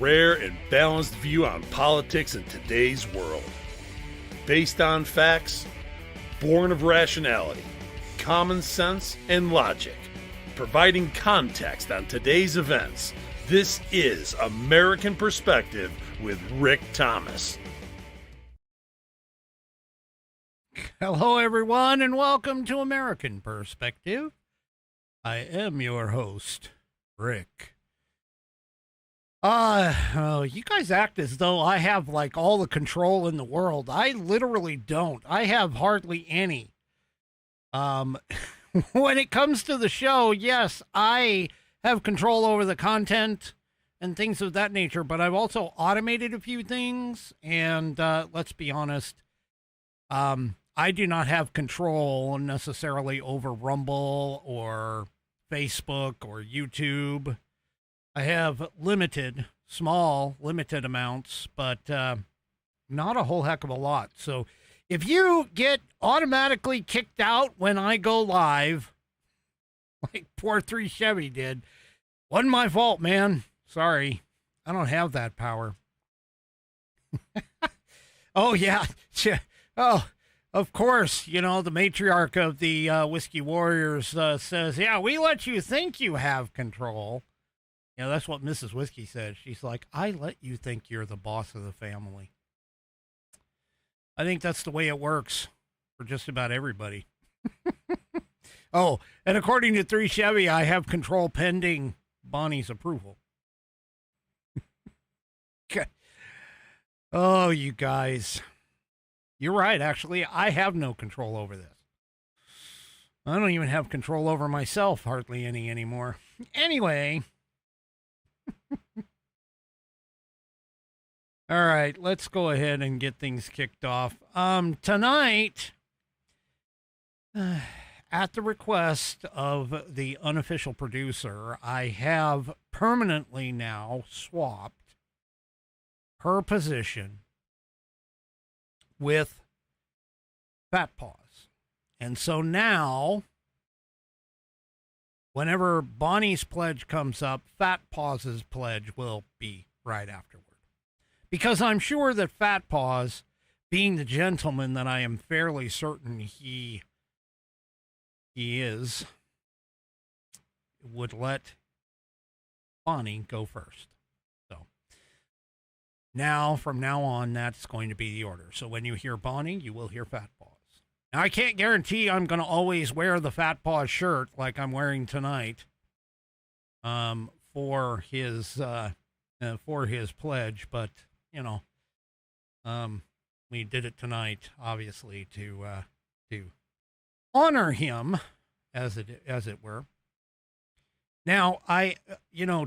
rare and balanced view on politics in today's world. Based on facts, born of rationality, common sense, and logic, providing context on today's events, this is American Perspective with Rick Thomas. Hello, everyone, and welcome to American Perspective. I am your host, Rick. You guys act as though I have, like, all the control in the world. I literally don't. I have hardly any. When it comes to the show, yes, I have control over the content and things of that nature, but I've also automated a few things, and let's be honest, I do not have control necessarily over Rumble or Facebook or YouTube. I have small, limited amounts, but not a whole heck of a lot. So if you get automatically kicked out when I go live, like poor 3 Chevy did, wasn't my fault, man. Sorry. I don't have that power. Oh, yeah. Oh, of course, you know, the matriarch of the Whiskey Warriors says, yeah, we let you think you have control. You know, that's what Mrs. Whiskey said. She's like, I let you think you're the boss of the family. I think that's the way it works for just about everybody. Oh, and according to 3 Chevy, I have control pending Bonnie's approval. Oh, you guys. You're right, actually. I have no control over this. I don't even have control over myself, hardly any anymore. Anyway. All right, let's go ahead and get things kicked off. Tonight, at the request of the unofficial producer, I have permanently now swapped her position with Fat Paws. And so now, whenever Bonnie's pledge comes up, Fat Paws' pledge will be right afterward. Because I'm sure that Fat Paws, being the gentleman that I am fairly certain he is, would let Bonnie go first. So now, from now on, that's going to be the order. So when you hear Bonnie, you will hear Fat Paws. Now, I can't guarantee I'm going to always wear the Fat Paws shirt like I'm wearing tonight for his pledge, but you know, we did it tonight, obviously, to honor him, as it were. Now,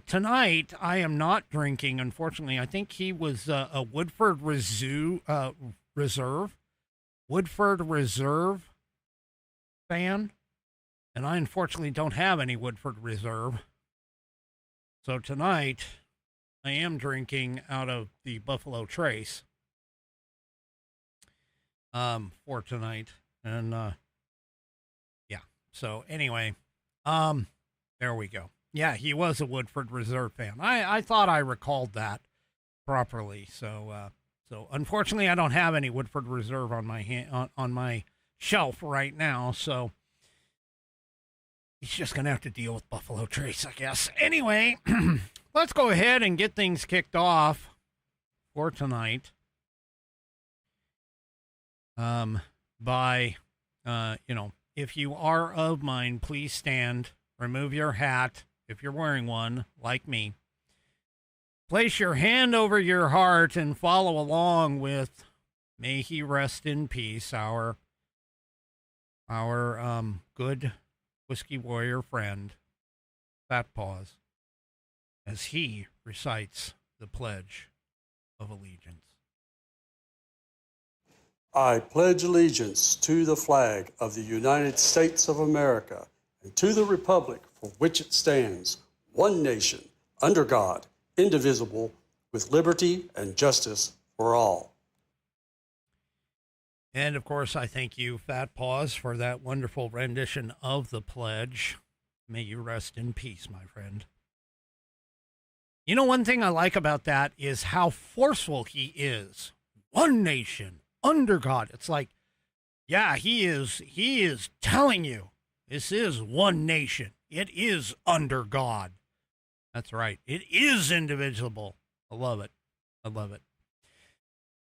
tonight I am not drinking. Unfortunately, I think he was a Woodford Reserve fan, and I unfortunately don't have any Woodford Reserve. So tonight, I am drinking out of the Buffalo Trace for tonight. And, yeah. So, anyway, there we go. Yeah, he was a Woodford Reserve fan. I thought I recalled that properly. So unfortunately, I don't have any Woodford Reserve on my shelf right now. So he's just going to have to deal with Buffalo Trace, I guess. Anyway, let's go ahead and get things kicked off for tonight. If you are of mine, please stand, remove your hat if you're wearing one, like me. Place your hand over your heart and follow along with "May he rest in peace," our good Whiskey Warrior friend, Fat Paws, as he recites the Pledge of Allegiance. I pledge allegiance to the flag of the United States of America and to the republic for which it stands, one nation, under God, indivisible, with liberty and justice for all. And, of course, I thank you, Fat Paws, for that wonderful rendition of the pledge. May you rest in peace, my friend. You know, one thing I like about that is how forceful he is. One nation under God. It's like, yeah, he is telling you this is one nation. It is under God. That's right. It is indivisible. I love it. I love it.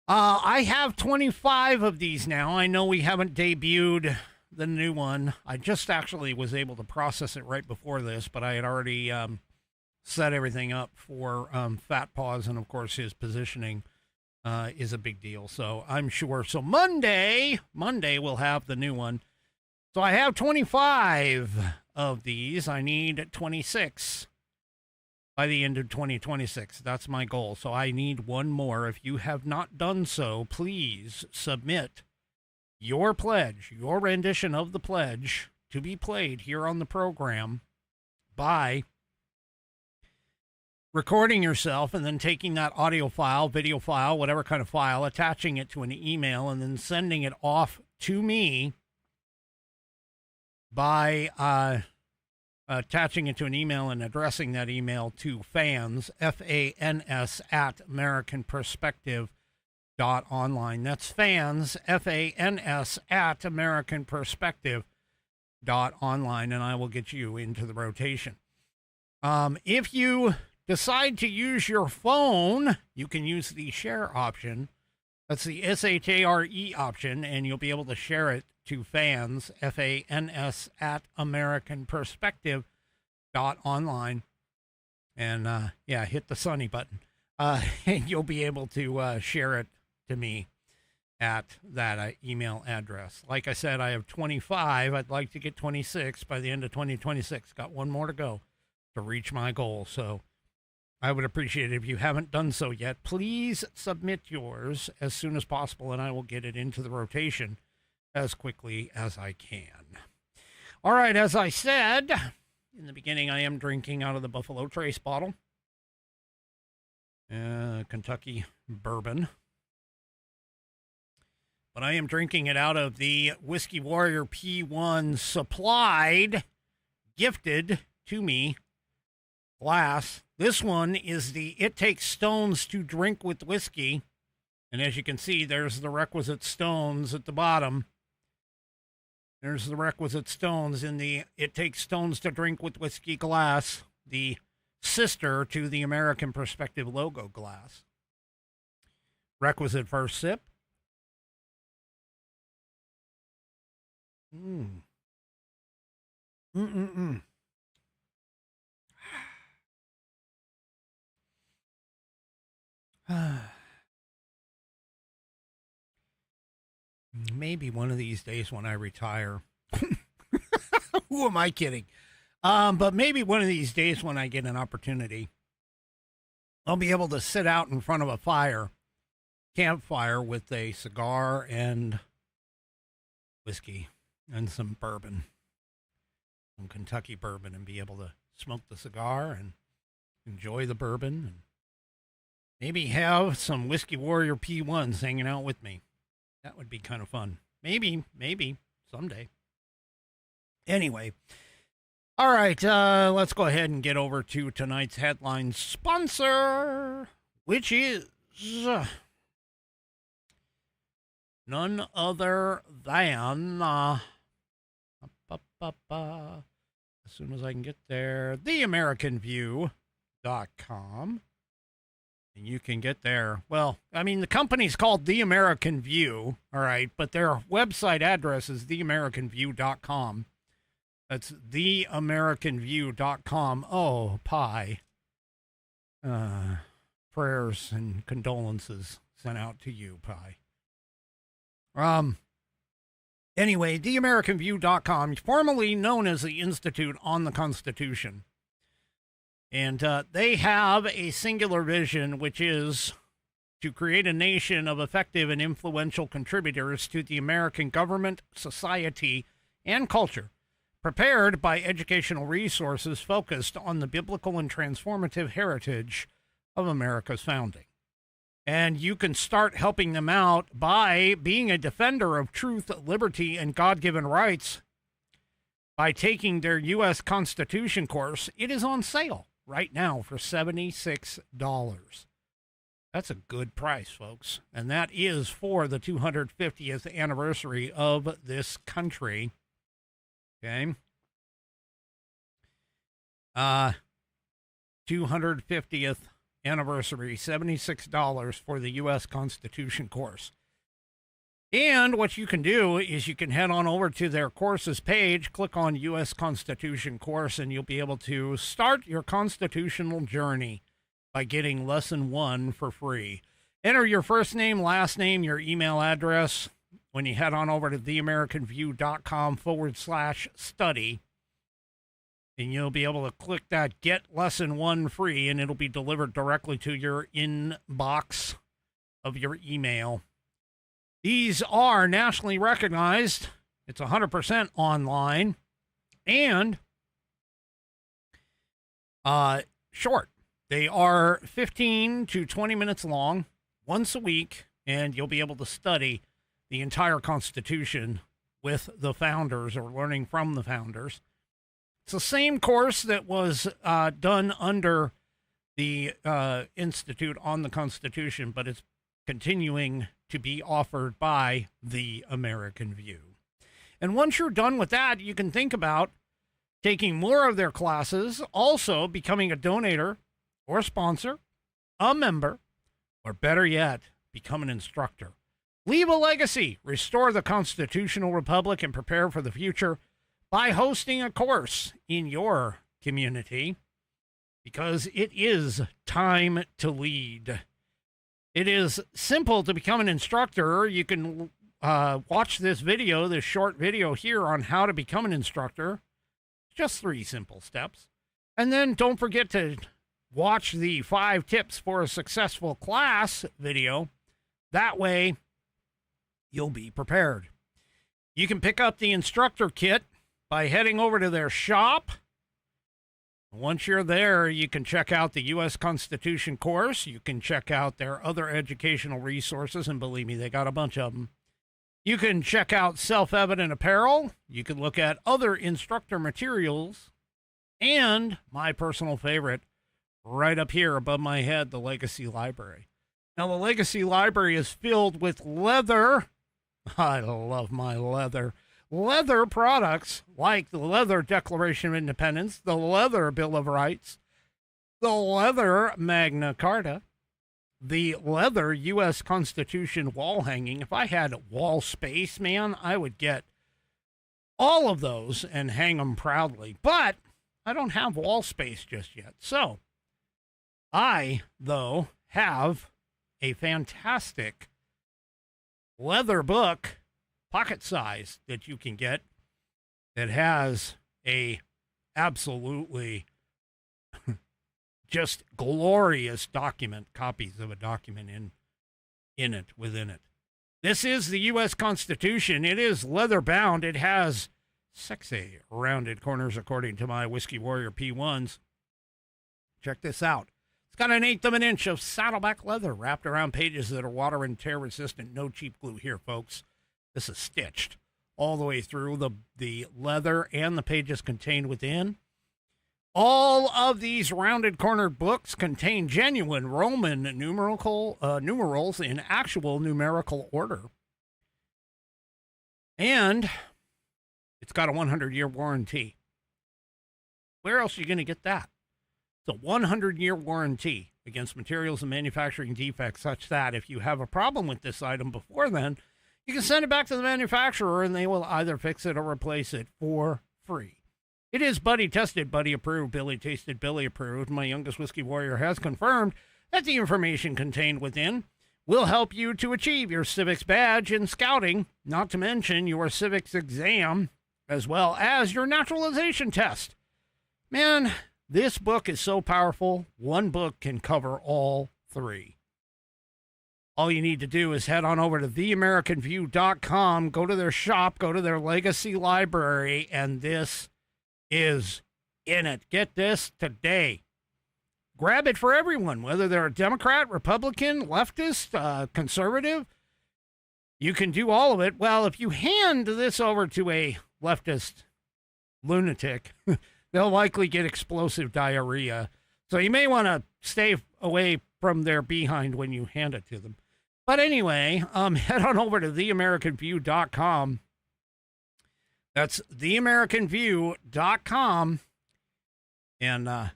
I have 25 of these now. I know we haven't debuted the new one. I just actually was able to process it right before this, but I had already set everything up for Fat Paws, and of course his positioning is a big deal. So I'm sure. So Monday we'll have the new one. So I have 25 of these. I need 26 by the end of 2026. That's my goal. So I need one more. If you have not done so, please submit your pledge, your rendition of the pledge to be played here on the program by recording yourself and then taking that audio file, video file, whatever kind of file, attaching it to an email, and then sending it off to me by attaching it to an email and addressing that email to fans, FANS, at AmericanPerspective.online. That's fans, FANS, at AmericanPerspective.online, and I will get you into the rotation. If you decide to use your phone, you can use the share option. That's the SHARE option, and you'll be able to share it to fans, FANS, at AmericanPerspective.online. And, yeah, hit the Sunny button. And you'll be able to share it to me at that email address. Like I said, I have 25. I'd like to get 26 by the end of 2026. Got one more to go to reach my goal. So I would appreciate it if you haven't done so yet. Please submit yours as soon as possible, and I will get it into the rotation as quickly as I can. All right, as I said in the beginning, I am drinking out of the Buffalo Trace bottle. Kentucky bourbon. But I am drinking it out of the Whiskey Warrior P1 supplied, gifted to me glass. This one is the It Takes Stones to Drink with Whiskey. And as you can see, there's the requisite stones at the bottom. There's the requisite stones in the It Takes Stones to Drink with Whiskey glass, the sister to the American Perspective logo glass. Requisite first sip. Maybe one of these days when I retire. Who am I kidding? But maybe one of these days when I get an opportunity, I'll be able to sit out in front of a campfire with a cigar and whiskey and some bourbon, some Kentucky bourbon, and be able to smoke the cigar and enjoy the bourbon and maybe have some Whiskey Warrior P1s hanging out with me. That would be kind of fun. Maybe someday. Anyway, all right, let's go ahead and get over to tonight's headline sponsor, which is none other than, as soon as I can get there, theamericanview.com. And you can get there. Well, I mean, the company's called The American View, all right, but their website address is theamericanview.com. That's theamericanview.com. Oh, pie. Prayers and condolences sent out to you, pie. Anyway, theamericanview.com, formerly known as the Institute on the Constitution. And they have a singular vision, which is to create a nation of effective and influential contributors to the American government, society, and culture, prepared by educational resources focused on the biblical and transformative heritage of America's founding. And you can start helping them out by being a defender of truth, liberty, and God-given rights by taking their U.S. Constitution course. It is on sale. right now for $76. That's a good price, folks. And that is for the 250th anniversary of this country. Okay. 250th anniversary, $76 for the U.S. Constitution course. And what you can do is you can head on over to their courses page, click on U.S. Constitution course, and you'll be able to start your constitutional journey by getting lesson 1 for free. Enter your first name, last name, your email address when you head on over to theamericanview.com/study. And you'll be able to click that Get Lesson 1 free, and it'll be delivered directly to your inbox of your email. These are nationally recognized. It's 100% online and short. They are 15 to 20 minutes long once a week, and you'll be able to study the entire Constitution with the founders or learning from the founders. It's the same course that was done under the Institute on the Constitution, but it's continuing to be offered by the American View. And once you're done with that, you can think about taking more of their classes, also becoming a donator or sponsor, a member, or better yet, become an instructor. Leave a legacy, restore the constitutional republic, and prepare for the future by hosting a course in your community, because it is time to lead. It is simple to become an instructor. You can watch this video, this short video here on how to become an instructor. Just 3 simple steps. And then don't forget to watch the 5 tips for a successful class video. That way, you'll be prepared. You can pick up the instructor kit by heading over to their shop. Once you're there, you can check out the U.S. Constitution course. You can check out their other educational resources, and believe me, they got a bunch of them. You can check out self-evident apparel. You can look at other instructor materials. And my personal favorite, right up here above my head, the Legacy Library. Now, the Legacy Library is filled with leather. I love my leather. Leather products like the Leather Declaration of Independence, the Leather Bill of Rights, the Leather Magna Carta, the Leather U.S. Constitution wall hanging. If I had wall space, man, I would get all of those and hang them proudly. But I don't have wall space just yet. So I, though, have a fantastic leather book, pocket size, that you can get that has a absolutely just glorious document, copies of a document within it. This is the U.S. Constitution. It is leather bound. It has sexy rounded corners, according to my Whiskey Warrior P1s. Check this out. It's got 1/8 of an inch of Saddleback leather wrapped around pages that are water and tear resistant. No cheap glue here, folks. This is stitched all the way through. The leather and the pages contained within. All of these rounded corner books contain genuine Roman numerals in actual numerical order. And it's got a 100-year warranty. Where else are you going to get that? It's a 100-year warranty against materials and manufacturing defects, such that if you have a problem with this item before then, you can send it back to the manufacturer and they will either fix it or replace it for free. It is buddy tested, buddy approved, Billy tasted, Billy approved. My youngest Whiskey Warrior has confirmed that the information contained within will help you to achieve your civics badge in scouting, not to mention your civics exam, as well as your naturalization test. Man, this book is so powerful. One book can cover all 3. All you need to do is head on over to theamericanview.com, go to their shop, go to their Legacy Library, and this is in it. Get this today. Grab it for everyone, whether they're a Democrat, Republican, leftist, conservative. You can do all of it. Well, if you hand this over to a leftist lunatic, they'll likely get explosive diarrhea. So you may want to stay away from their behind when you hand it to them. But anyway, head on over to theamericanview.com. That's theamericanview.com. And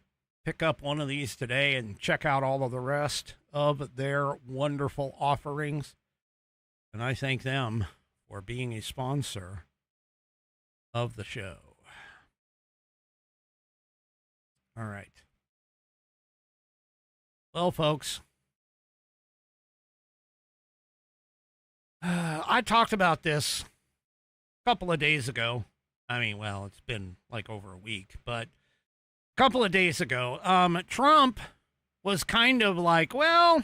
pick up one of these today and check out all of the rest of their wonderful offerings. And I thank them for being a sponsor of the show. All right. Well, folks, I talked about this a couple of days ago. I mean, well, it's been like over a week, but a couple of days ago, Trump was kind of like, well,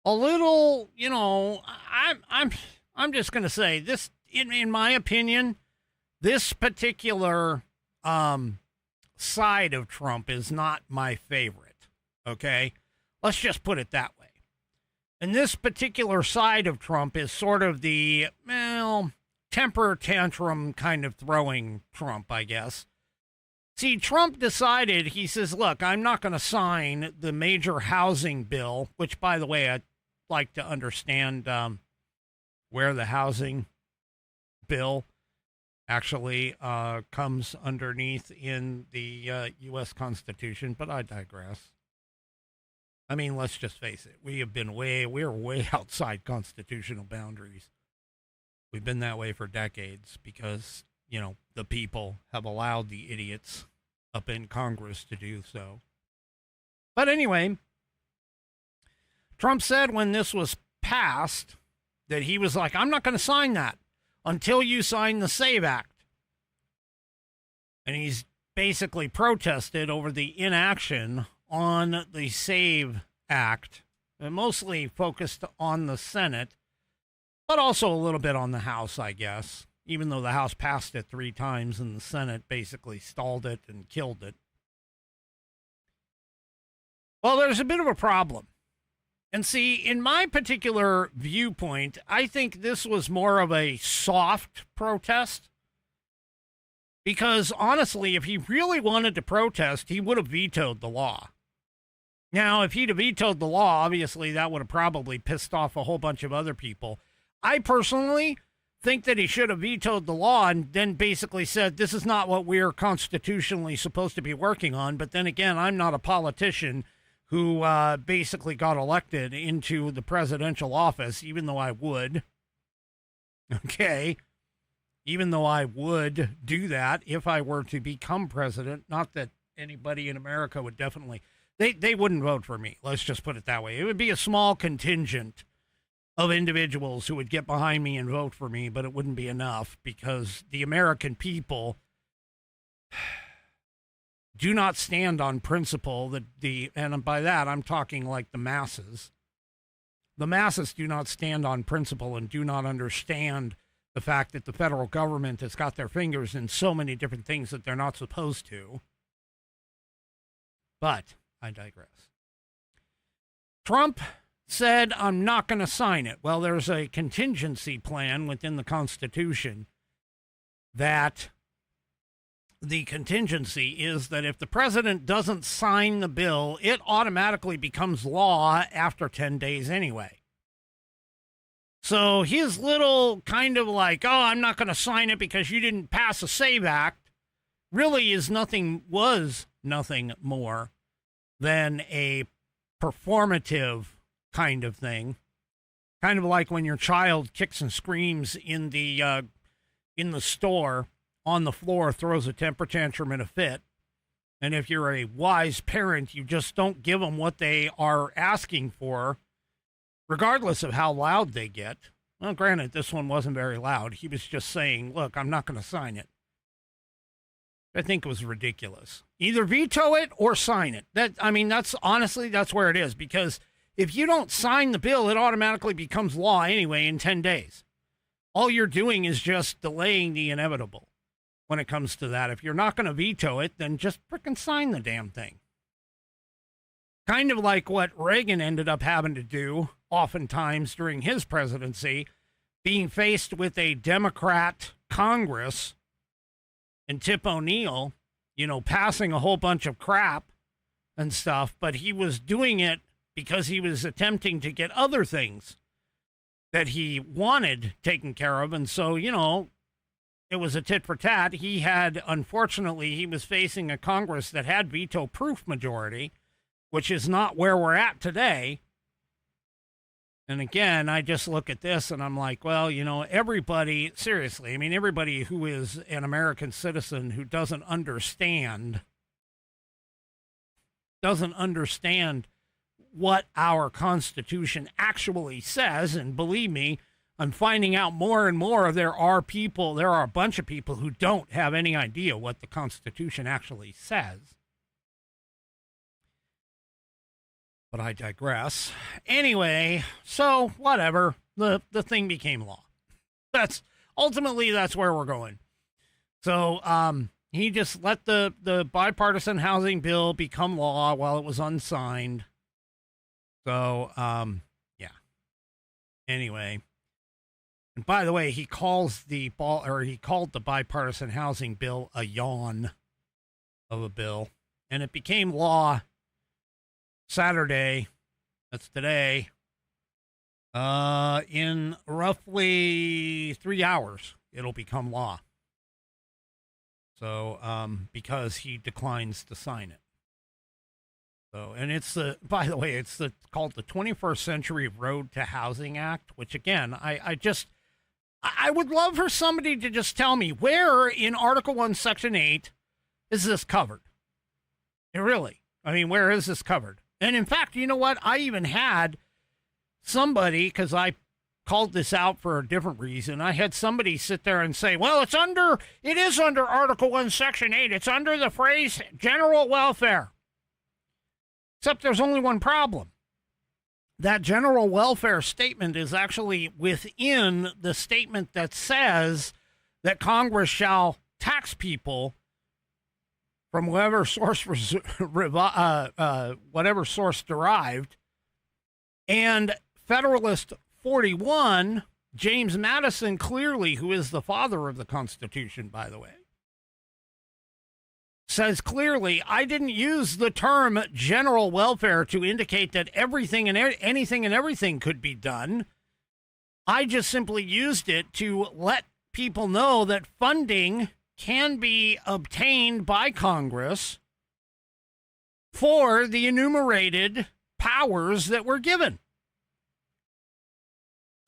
a little, you know, I'm just going to say this, in my opinion, this particular side of Trump is not my favorite. Okay, let's just put it that way. And this particular side of Trump is sort of the, well, temper tantrum kind of throwing Trump, I guess. See, Trump decided, he says, look, I'm not going to sign the major housing bill, which, by the way, I'd like to understand where the housing bill actually comes underneath in the U.S. Constitution, but I digress. I mean, let's just face it. We're way outside constitutional boundaries. We've been that way for decades because, you know, the people have allowed the idiots up in Congress to do so. But anyway, Trump said when this was passed that he was like, I'm not going to sign that until you sign the SAVE Act. And he's basically protested over the inaction on the SAVE Act, and mostly focused on the Senate, but also a little bit on the House, I guess, even though the House passed it 3 times and the Senate basically stalled it and killed it. Well, there's a bit of a problem. And see, in my particular viewpoint, I think this was more of a soft protest. Because honestly, if he really wanted to protest, he would have vetoed the law. Now, if he'd have vetoed the law, obviously that would have probably pissed off a whole bunch of other people. I personally think that he should have vetoed the law and then basically said, this is not what we're constitutionally supposed to be working on. But then again, I'm not a politician who basically got elected into the presidential office, even though I would. Okay. Even though I would do that if I were to become president. Not that anybody in America would definitely, they wouldn't vote for me. Let's just put it that way. It would be a small contingent of individuals who would get behind me and vote for me, but it wouldn't be enough because the American people do not stand on principle and by that, I'm talking like the masses. The masses do not stand on principle and do not understand the fact that the federal government has got their fingers in so many different things that they're not supposed to. But I digress. Trump said, I'm not going to sign it. Well, there's a contingency plan within the Constitution that the contingency is that if the president doesn't sign the bill, it automatically becomes law after 10 days anyway. So his little kind of like, oh, I'm not going to sign it because you didn't pass a SAVE Act really was nothing more than a performative kind of thing. Kind of like when your child kicks and screams in the store on the floor, throws a temper tantrum in a fit. And if you're a wise parent, you just don't give them what they are asking for, regardless of how loud they get. Well, granted, this one wasn't very loud. He was just saying, look, I'm not going to sign it. I think it was ridiculous. Either veto it or sign it. That's honestly, that's where it is. Because if you don't sign the bill, it automatically becomes law anyway in 10 days. All you're doing is just delaying the inevitable when it comes to that. If you're not going to veto it, then just frickin' sign the damn thing. Kind of like what Reagan ended up having to do oftentimes during his presidency, being faced with a Democrat Congress and Tip O'Neill passing a whole bunch of crap and stuff, but he was doing it because he was attempting to get other things that he wanted taken care of. And so, it was a tit for tat. Unfortunately, he was facing a Congress that had veto-proof majority, which is not where we're at today. And again, I just look at this and I'm like, well, everybody, seriously, everybody who is an American citizen who doesn't understand what our Constitution actually says. And believe me, I'm finding out more and more there are a bunch of people who don't have any idea what the Constitution actually says. But I digress. Anyway, so whatever. The thing became law. That's where we're going. So he just let the bipartisan housing bill become law while it was unsigned. So yeah. Anyway. And by the way, he called the bipartisan housing bill a yawn of a bill, and it became law Saturday. That's today. In roughly 3 hours, it'll become law. So, because he declines to sign it. So, and it's called the 21st Century Road to Housing Act, which again, I would love for somebody to just tell me where in Article 1, Section 8 is this covered? Really? Where is this covered? And in fact, you know what? I even had somebody, because I called this out for a different reason, I had somebody sit there and say, well, it is under Article 1, Section 8. It's under the phrase general welfare. Except there's only one problem. That general welfare statement is actually within the statement that says that Congress shall tax people from whatever source derived. And Federalist 41, James Madison clearly, who is the father of the Constitution, by the way, says clearly, I didn't use the term general welfare to indicate that everything and anything and everything could be done. I just simply used it to let people know that funding can be obtained by Congress for the enumerated powers that were given.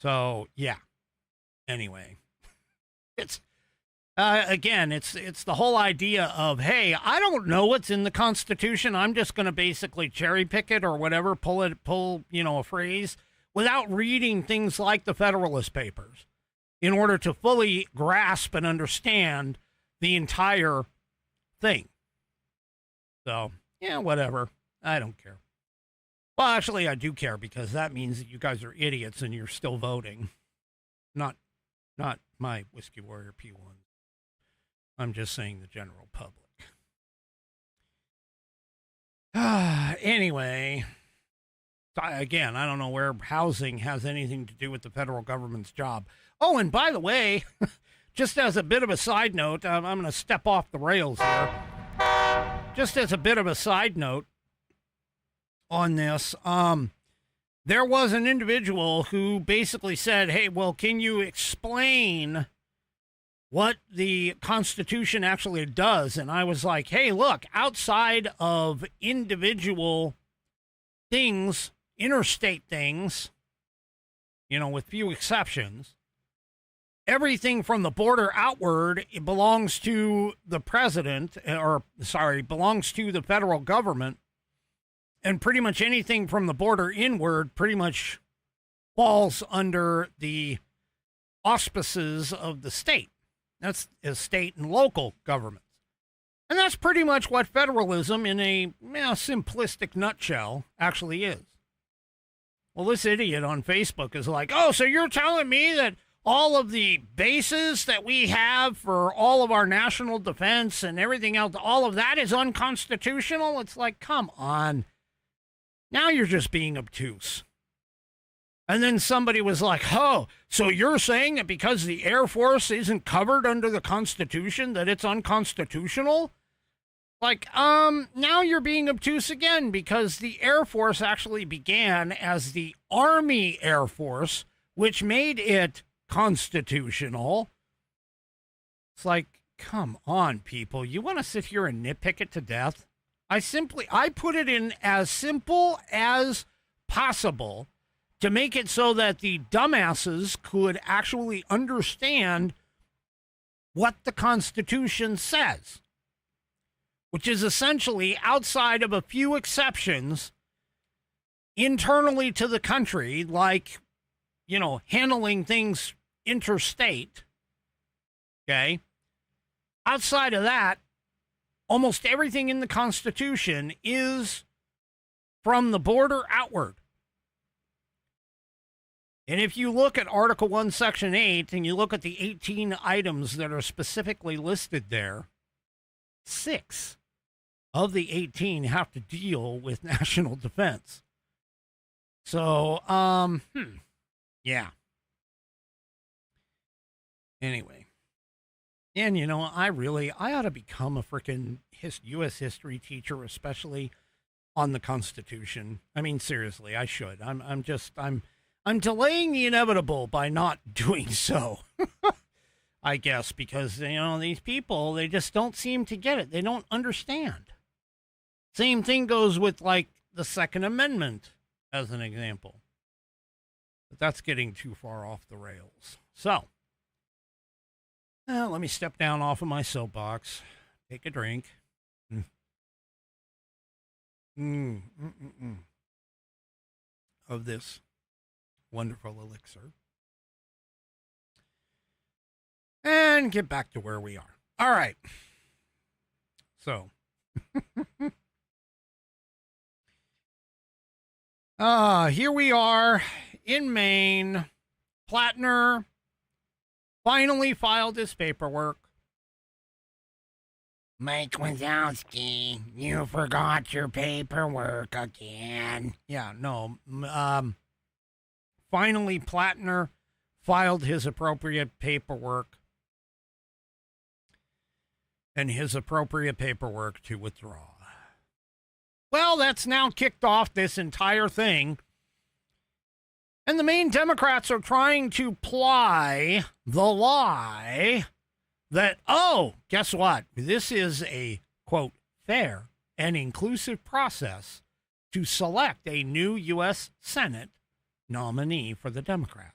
So, yeah. Anyway, it's the whole idea of, hey, I don't know what's in the Constitution. I'm just going to basically cherry pick it or whatever, pull a phrase without reading things like the Federalist Papers in order to fully grasp and understand the entire thing. So, yeah, whatever. I don't care. Well, actually, I do care, because that means that you guys are idiots and you're still voting. Not my Whiskey Warrior P1. I'm just saying the general public. Anyway, again, I don't know where housing has anything to do with the federal government's job. Oh, and by the way, just as a bit of a side note, I'm going to step off the rails here. Just as a bit of a side note on this, there was an individual who basically said, hey, well, can you explain what the Constitution actually does? And I was like, hey, look, outside of individual things, interstate things, with few exceptions, everything from the border outward, it belongs to the president, belongs to the federal government. And pretty much anything from the border inward pretty much falls under the auspices of the state. That's state and local governments. And that's pretty much what federalism in a simplistic nutshell actually is. Well, this idiot on Facebook is like, oh, so you're telling me that all of the bases that we have for all of our national defense and everything else, all of that is unconstitutional? It's like, come on. Now you're just being obtuse. And then somebody was like, oh, so you're saying that because the Air Force isn't covered under the Constitution that it's unconstitutional? Now you're being obtuse again because the Air Force actually began as the Army Air Force, which made it constitutional. It's like, come on, people. You want to sit here and nitpick it to death? I put it in as simple as possible to make it so that the dumbasses could actually understand what the Constitution says, which is essentially, outside of a few exceptions, internally to the country, like, handling things interstate, okay? Outside of that, almost everything in the Constitution is from the border outward. And if you look at Article 1, Section 8, and you look at the 18 items that are specifically listed there, 6 of the 18 have to deal with national defense. So, yeah. Anyway. And, I ought to become a freaking U.S. history teacher, especially on the Constitution. I mean, seriously, I should. I'm delaying the inevitable by not doing so, I guess, because, these people, they just don't seem to get it. They don't understand. Same thing goes with, the Second Amendment, as an example. But that's getting too far off the rails. So, let me step down off of my soapbox, take a drink. Of this wonderful elixir. And get back to where we are. All right. So. Here we are in Maine. Plattner finally filed his paperwork. Mike Wazowski, you forgot your paperwork again. Yeah, no. Finally, Plattner filed his appropriate paperwork and his appropriate paperwork to withdraw. Well, that's now kicked off this entire thing. And the Maine Democrats are trying to ply the lie that, guess what? This is a, quote, fair and inclusive process to select a new U.S. Senate nominee for the Democrats.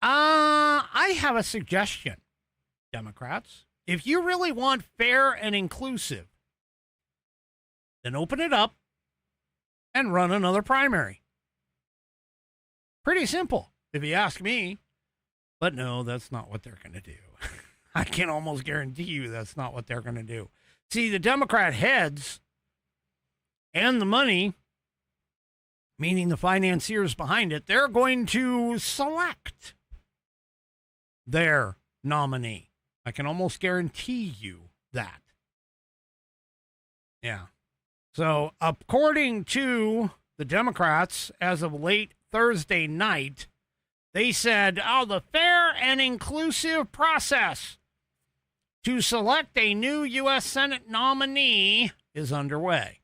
I have a suggestion, Democrats. If you really want fair and inclusive, then open it up and run another primary. Pretty simple, if you ask me. But no, that's not what they're going to do. I can almost guarantee you that's not what they're going to do. See, the Democrat heads and the money, meaning the financiers behind it, they're going to select their nominee. I can almost guarantee you that. Yeah. So, according to the Democrats, as of late Thursday night, they said, the fair and inclusive process to select a new U.S. Senate nominee is underway.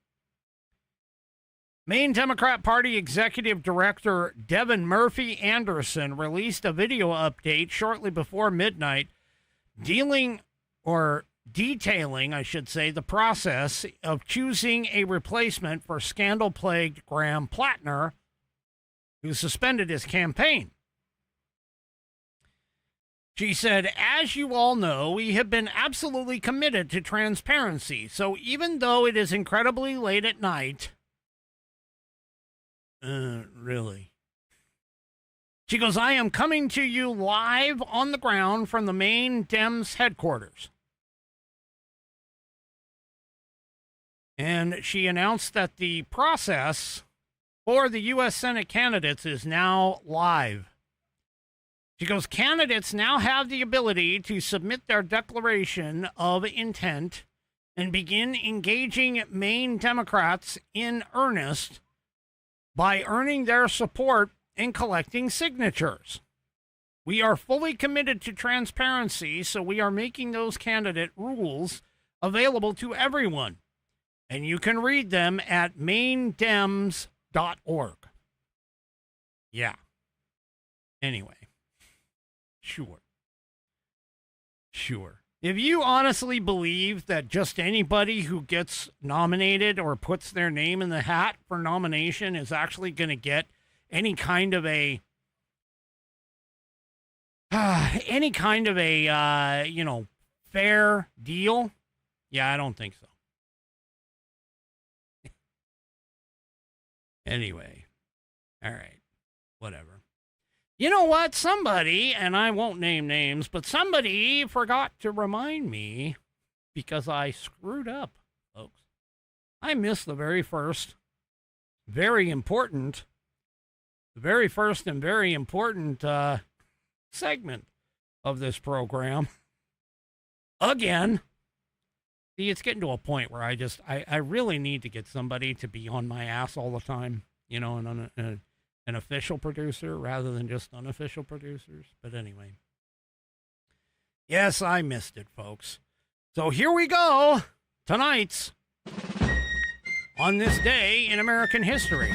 Maine Democrat Party Executive Director Devin Murphy Anderson released a video update shortly before midnight detailing, the process of choosing a replacement for scandal-plagued Graham Plattner, who suspended his campaign. She said, as you all know, we have been absolutely committed to transparency. So even though it is incredibly late at night, really? She goes, I am coming to you live on the ground from the Maine Dems headquarters. And she announced that the process for the U.S. Senate candidates is now live. She goes, candidates now have the ability to submit their declaration of intent and begin engaging Maine Democrats in earnest by earning their support and collecting signatures. We are fully committed to transparency, so we are making those candidate rules available to everyone. And you can read them at maindems.org. Yeah. Anyway. Sure. If you honestly believe that just anybody who gets nominated or puts their name in the hat for nomination is actually going to get any kind of a fair deal, yeah, I don't think so. Anyway, all right, whatever. You know what? Somebody, and I won't name names, but somebody forgot to remind me because I screwed up, folks. I missed the very first and very important segment of this program. Again. See, it's getting to a point where I really need to get somebody to be on my ass all the time, you know, an official producer rather than just unofficial producers. But anyway. Yes, I missed it, folks. So here we go. Tonight's On This Day in American History.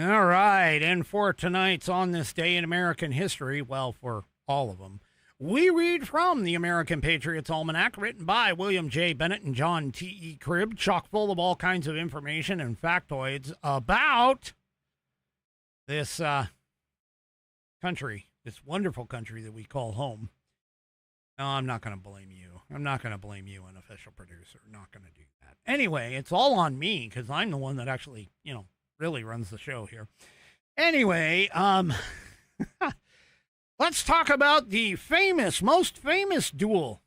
All right, and for tonight's On This Day in American History, well, for all of them, we read from the American Patriots Almanac, written by William J. Bennett and John T.E. Cribb, chock full of all kinds of information and factoids about this country, this wonderful country that we call home. No, I'm not going to blame you. I'm not going to blame you, an official producer. Not going to do that. Anyway, it's all on me because I'm the one that actually, you know, really runs the show here. Anyway, let's talk about the most famous duel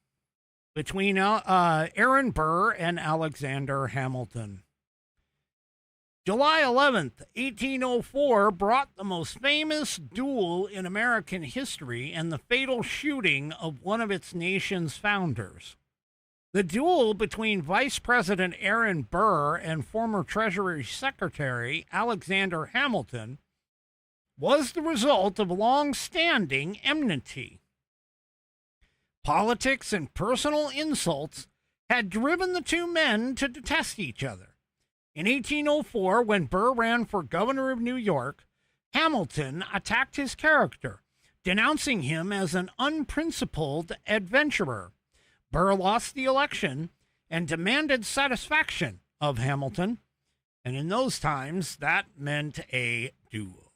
between Aaron Burr and Alexander Hamilton. July 11th, 1804 brought the most famous duel in American history and the fatal shooting of one of its nation's founders. The duel between Vice President Aaron Burr and former Treasury Secretary Alexander Hamilton was the result of long-standing enmity. Politics and personal insults had driven the two men to detest each other. In 1804, when Burr ran for governor of New York, Hamilton attacked his character, denouncing him as an unprincipled adventurer. Burr lost the election and demanded satisfaction of Hamilton, and in those times, that meant a duel.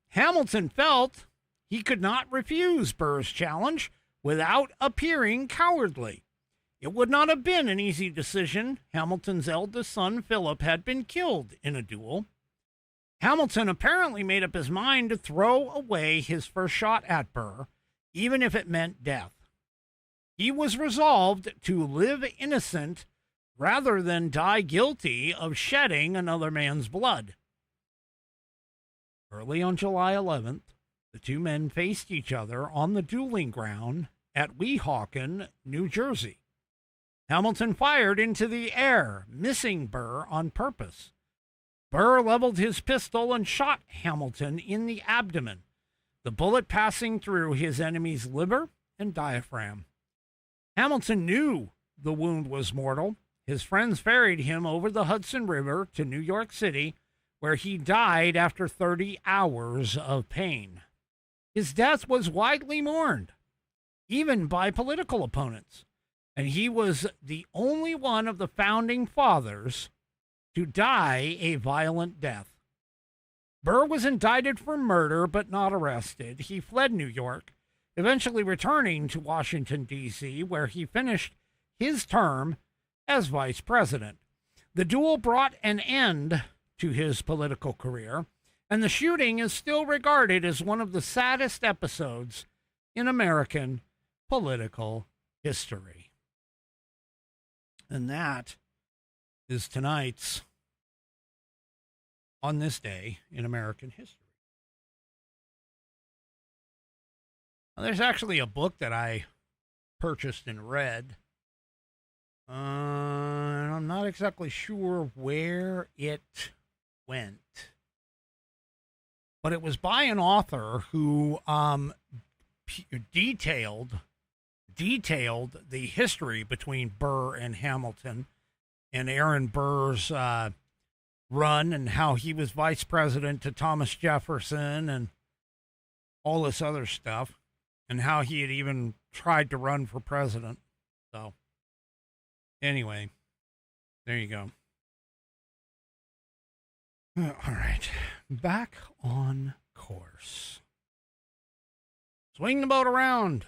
Hamilton felt he could not refuse Burr's challenge without appearing cowardly. It would not have been an easy decision. Hamilton's eldest son, Philip, had been killed in a duel. Hamilton apparently made up his mind to throw away his first shot at Burr, even if it meant death. He was resolved to live innocent rather than die guilty of shedding another man's blood. Early on July 11th, the two men faced each other on the dueling ground at Weehawken, New Jersey. Hamilton fired into the air, missing Burr on purpose. Burr leveled his pistol and shot Hamilton in the abdomen, the bullet passing through his enemy's liver and diaphragm. Hamilton knew the wound was mortal. His friends ferried him over the Hudson River to New York City, where he died after 30 hours of pain. His death was widely mourned, even by political opponents, and he was the only one of the founding fathers to die a violent death. Burr was indicted for murder but not arrested. He fled New York, eventually returning to Washington, D.C., where he finished his term as vice president. The duel brought an end to his political career, and the shooting is still regarded as one of the saddest episodes in American political history. And that is tonight's On This Day in American History. Now, there's actually a book that I purchased in red. And I'm not exactly sure where it went. But it was by an author who detailed the history between Burr and Hamilton and Aaron Burr's run and how he was vice president to Thomas Jefferson and all this other stuff, and how he had even tried to run for president. So anyway, there you go. All right, back on course. Swing the boat around.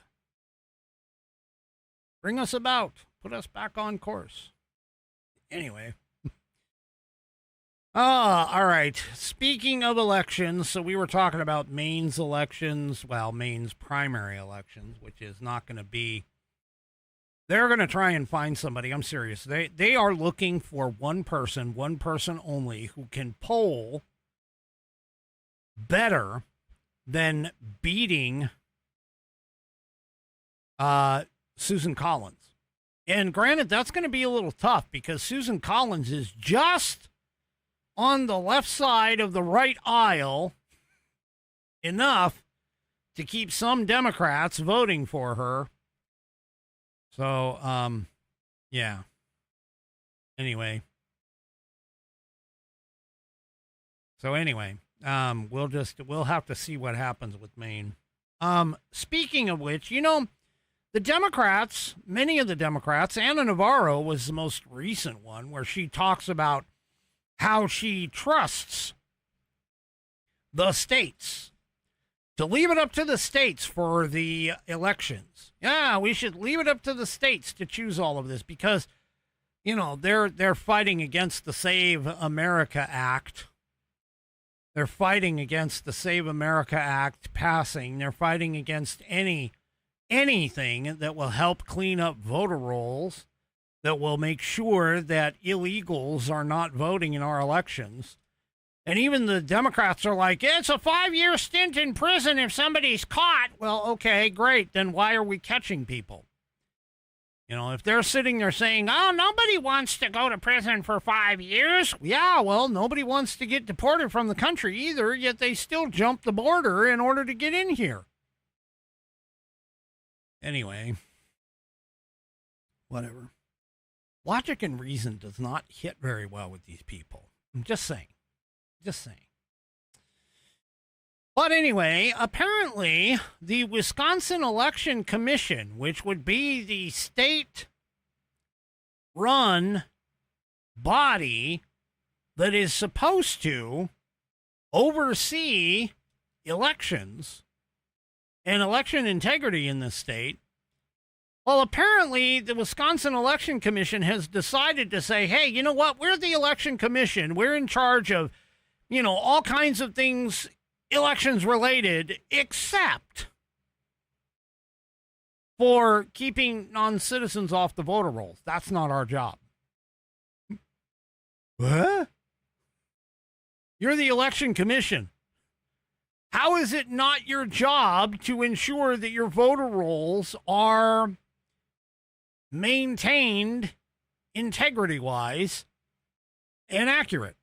Bring us about. Put us back on course. Anyway. All right. Speaking of elections, so we were talking about Maine's elections, well, Maine's primary elections, which is not going to be, they're going to try and find somebody. I'm serious. They are looking for one person only, who can poll better than beating Susan Collins. And granted, that's going to be a little tough because Susan Collins is just on the left side of the right aisle enough to keep some Democrats voting for her. So, yeah. Anyway. We'll have to see what happens with Maine. Speaking of which, the Democrats, many of the Democrats, Anna Navarro was the most recent one, where she talks about how she trusts the states to leave it up to the states for the elections. Yeah, we should leave it up to the states to choose all of this because, they're fighting against the Save America Act. They're fighting against the Save America Act passing. They're fighting against anything that will help clean up voter rolls, that will make sure that illegals are not voting in our elections. And even the Democrats are like, it's a 5-year stint in prison if somebody's caught. Well, okay, great. Then why are we catching people? If they're sitting there saying, oh, nobody wants to go to prison for 5 years. Yeah, well, nobody wants to get deported from the country either, yet they still jump the border in order to get in here. Anyway, whatever. Logic and reason does not hit very well with these people. I'm just saying. But anyway, apparently the Wisconsin Election Commission, which would be the state-run body that is supposed to oversee elections and election integrity in this state, well, apparently the Wisconsin Election Commission has decided to say, hey, you know what? We're the Election Commission. We're in charge of, all kinds of things elections related, except for keeping non-citizens off the voter rolls. That's not our job. What? You're the Election Commission. How is it not your job to ensure that your voter rolls are maintained integrity-wise and accurate?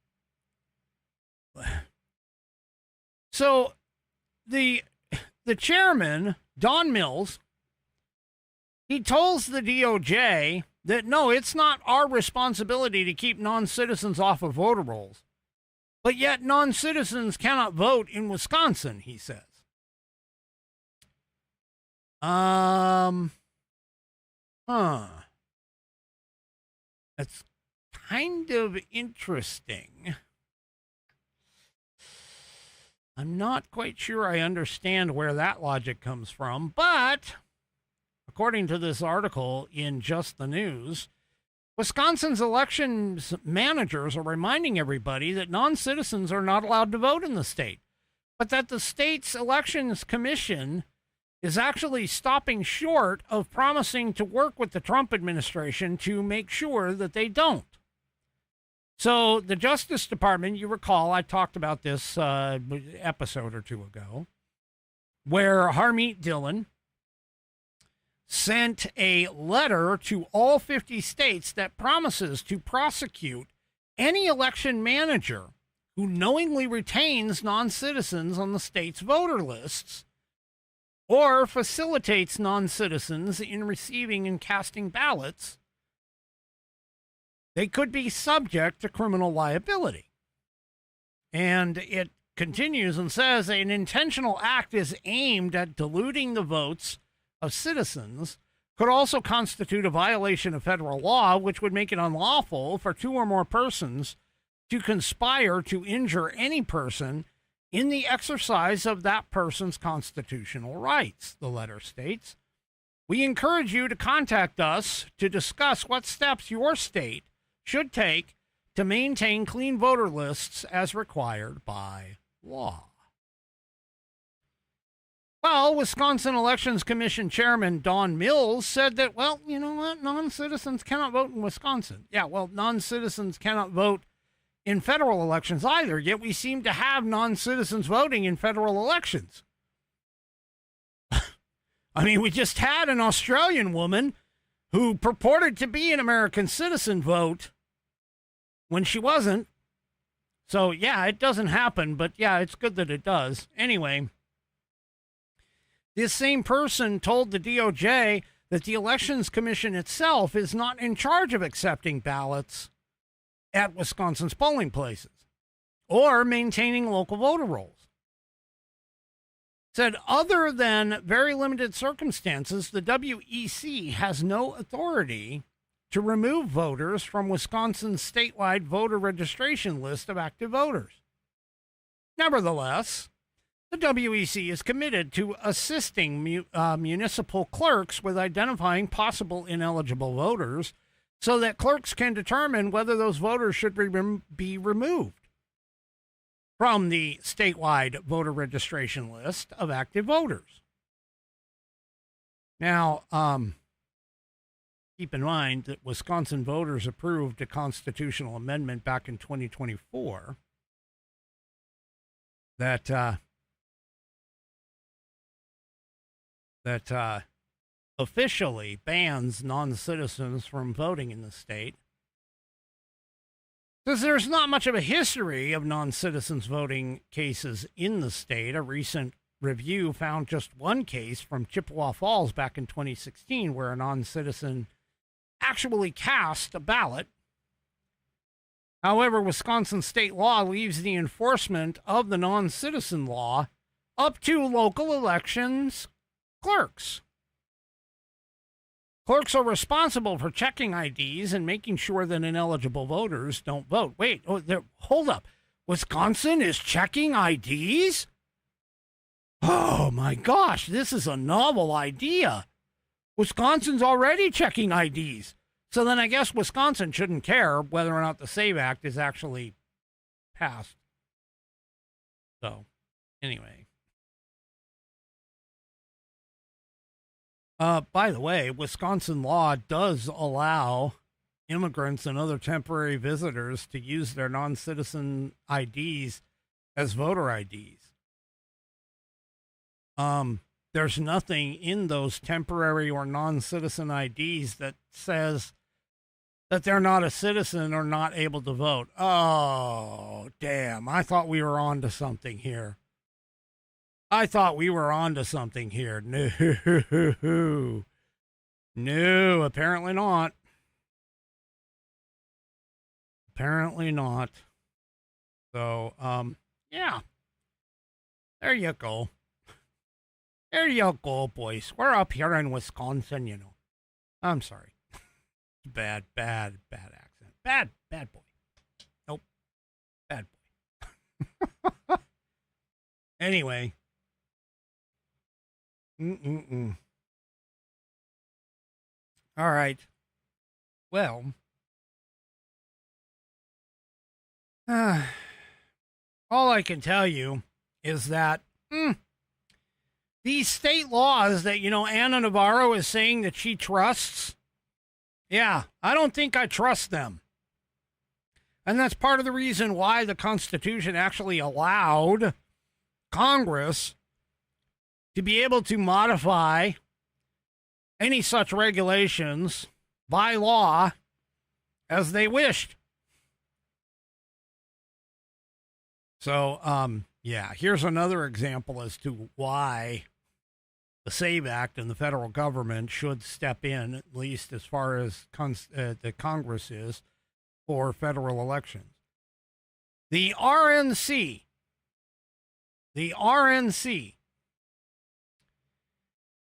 So the chairman, Don Mills, he tells the DOJ that, no, it's not our responsibility to keep non-citizens off of voter rolls. But yet non-citizens cannot vote in Wisconsin, he says. That's kind of interesting. I'm not quite sure I understand where that logic comes from, but according to this article in Just the News, Wisconsin's elections managers are reminding everybody that non-citizens are not allowed to vote in the state, but that the state's elections commission is actually stopping short of promising to work with the Trump administration to make sure that they don't. So the Justice Department, you recall, I talked about this episode or two ago, where Harmeet Dillon sent a letter to all 50 states that promises to prosecute any election manager who knowingly retains non-citizens on the state's voter lists or facilitates non-citizens in receiving and casting ballots. They could be subject to criminal liability. And it continues and says an intentional act is aimed at diluting the votes of citizens could also constitute a violation of federal law, which would make it unlawful for two or more persons to conspire to injure any person in the exercise of that person's constitutional rights, the letter states. We encourage you to contact us to discuss what steps your state should take to maintain clean voter lists as required by law. Well, Wisconsin Elections Commission Chairman Don Mills said that, well, you know what? Non-citizens cannot vote in Wisconsin. Yeah, well, non-citizens cannot vote in federal elections either, yet we seem to have non-citizens voting in federal elections. I mean, we just had an Australian woman who purported to be an American citizen vote when she wasn't. So, yeah, it doesn't happen, but yeah, it's good that it does. Anyway, this same person told the DOJ that the Elections Commission itself is not in charge of accepting ballots at Wisconsin's polling places or maintaining local voter rolls. Said other than very limited circumstances, the WEC has no authority to remove voters from Wisconsin's statewide voter registration list of active voters. Nevertheless, the WEC is committed to assisting municipal clerks with identifying possible ineligible voters so that clerks can determine whether those voters should be removed from the statewide voter registration list of active voters. Now, keep in mind that Wisconsin voters approved a constitutional amendment back in 2024 that officially bans non-citizens from voting in the state. Because there's not much of a history of non-citizens voting cases in the state. A recent review found just one case from Chippewa Falls back in 2016 where a non-citizen actually cast a ballot. However, Wisconsin state law leaves the enforcement of the non-citizen law up to local elections clerks. Clerks are responsible for checking IDs and making sure that ineligible voters don't vote. Wait, hold up. Wisconsin is checking IDs? Oh my gosh, this is a novel idea. Wisconsin's already checking IDs. So then I guess Wisconsin shouldn't care whether or not the SAVE Act is actually passed. So, anyway. By the way, Wisconsin law does allow immigrants and other temporary visitors to use their non-citizen IDs as voter IDs. There's nothing in those temporary or non-citizen IDs that says that they're not a citizen or not able to vote. Oh, damn. I thought we were on to something here. No. No, apparently not. So, yeah. There you go. There you go, boys. We're up here in Wisconsin, you know. I'm sorry. Bad accent. Bad boy. Nope. Bad boy. Anyway. All right. Well. All I can tell you is that these state laws that, Anna Navarro is saying that she trusts, yeah, I don't think I trust them. And that's part of the reason why the Constitution actually allowed Congress to be able to modify any such regulations by law as they wished. So, yeah, here's another example as to why the SAVE Act and the federal government should step in, at least as far as the Congress is, for federal elections. The RNC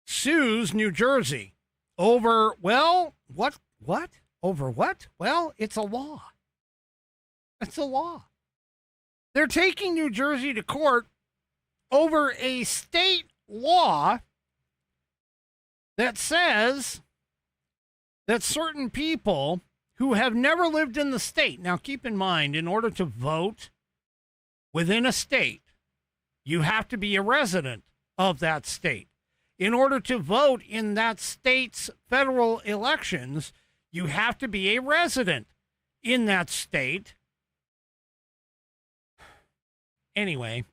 sues New Jersey over, well, what? Over what? Well, it's a law. It's a law. They're taking New Jersey to court over a state law that says that certain people who have never lived in the state, now keep in mind, in order to vote within a state, you have to be a resident of that state. In order to vote in that state's federal elections, you have to be a resident in that state. Anyway,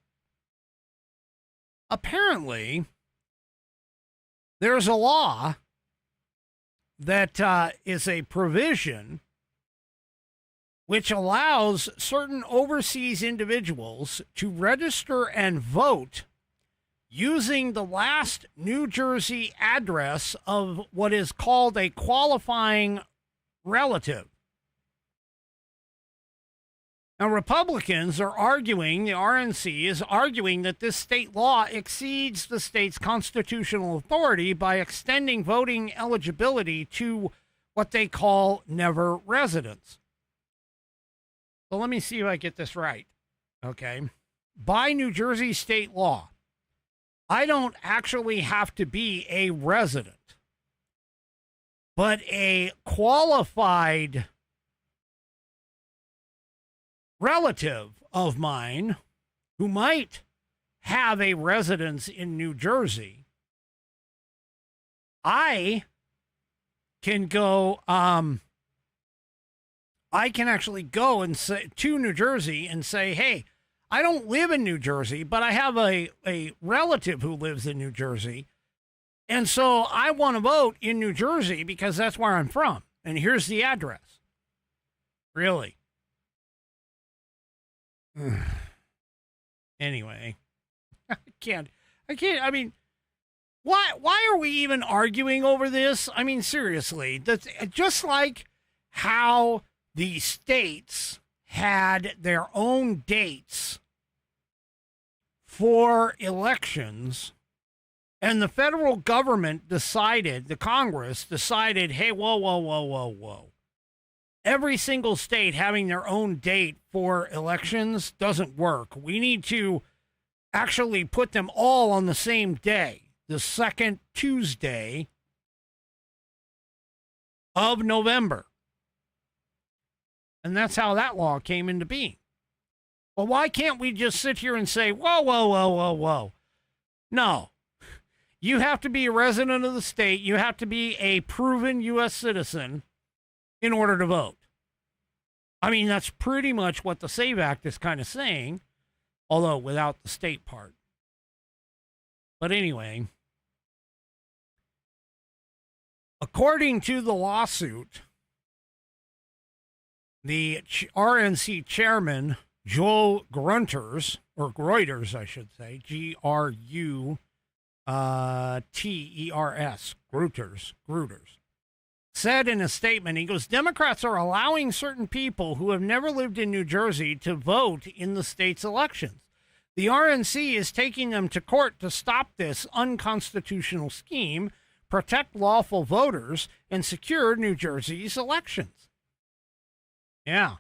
apparently, there's a law that is a provision which allows certain overseas individuals to register and vote using the last New Jersey address of what is called a qualifying relative. Now, Republicans are arguing, the RNC is arguing that this state law exceeds the state's constitutional authority by extending voting eligibility to what they call never residents. So let me see if I get this right. Okay. By New Jersey state law, I don't actually have to be a resident, but a qualified relative of mine who might have a residence in New Jersey, I can go, I can actually go and say to New Jersey and say, hey, I don't live in New Jersey, but I have a relative who lives in New Jersey. And so I want to vote in New Jersey because that's where I'm from. And here's the address. Really? Anyway, I can't, I mean, why are we even arguing over this? I mean, seriously, that's just like how the states had their own dates for elections, and the federal government decided, the Congress decided, hey, whoa. Every single state having their own date for elections doesn't work. We need to actually put them all on the same day, the second Tuesday of November. And that's how that law came into being. Well, why can't we just sit here and say, whoa? No. You have to be a resident of the state. You have to be a proven U.S. citizen in order to vote. I mean, that's pretty much what the SAVE Act is kind of saying, although without the state part. But anyway, according to the lawsuit, the RNC chairman, Joe Grunters, or Greuters, I should say, Grutters, Greuters, said in a statement, he goes, Democrats are allowing certain people who have never lived in New Jersey to vote in the state's elections. The RNC is taking them to court to stop this unconstitutional scheme, protect lawful voters, and secure New Jersey's elections. Yeah,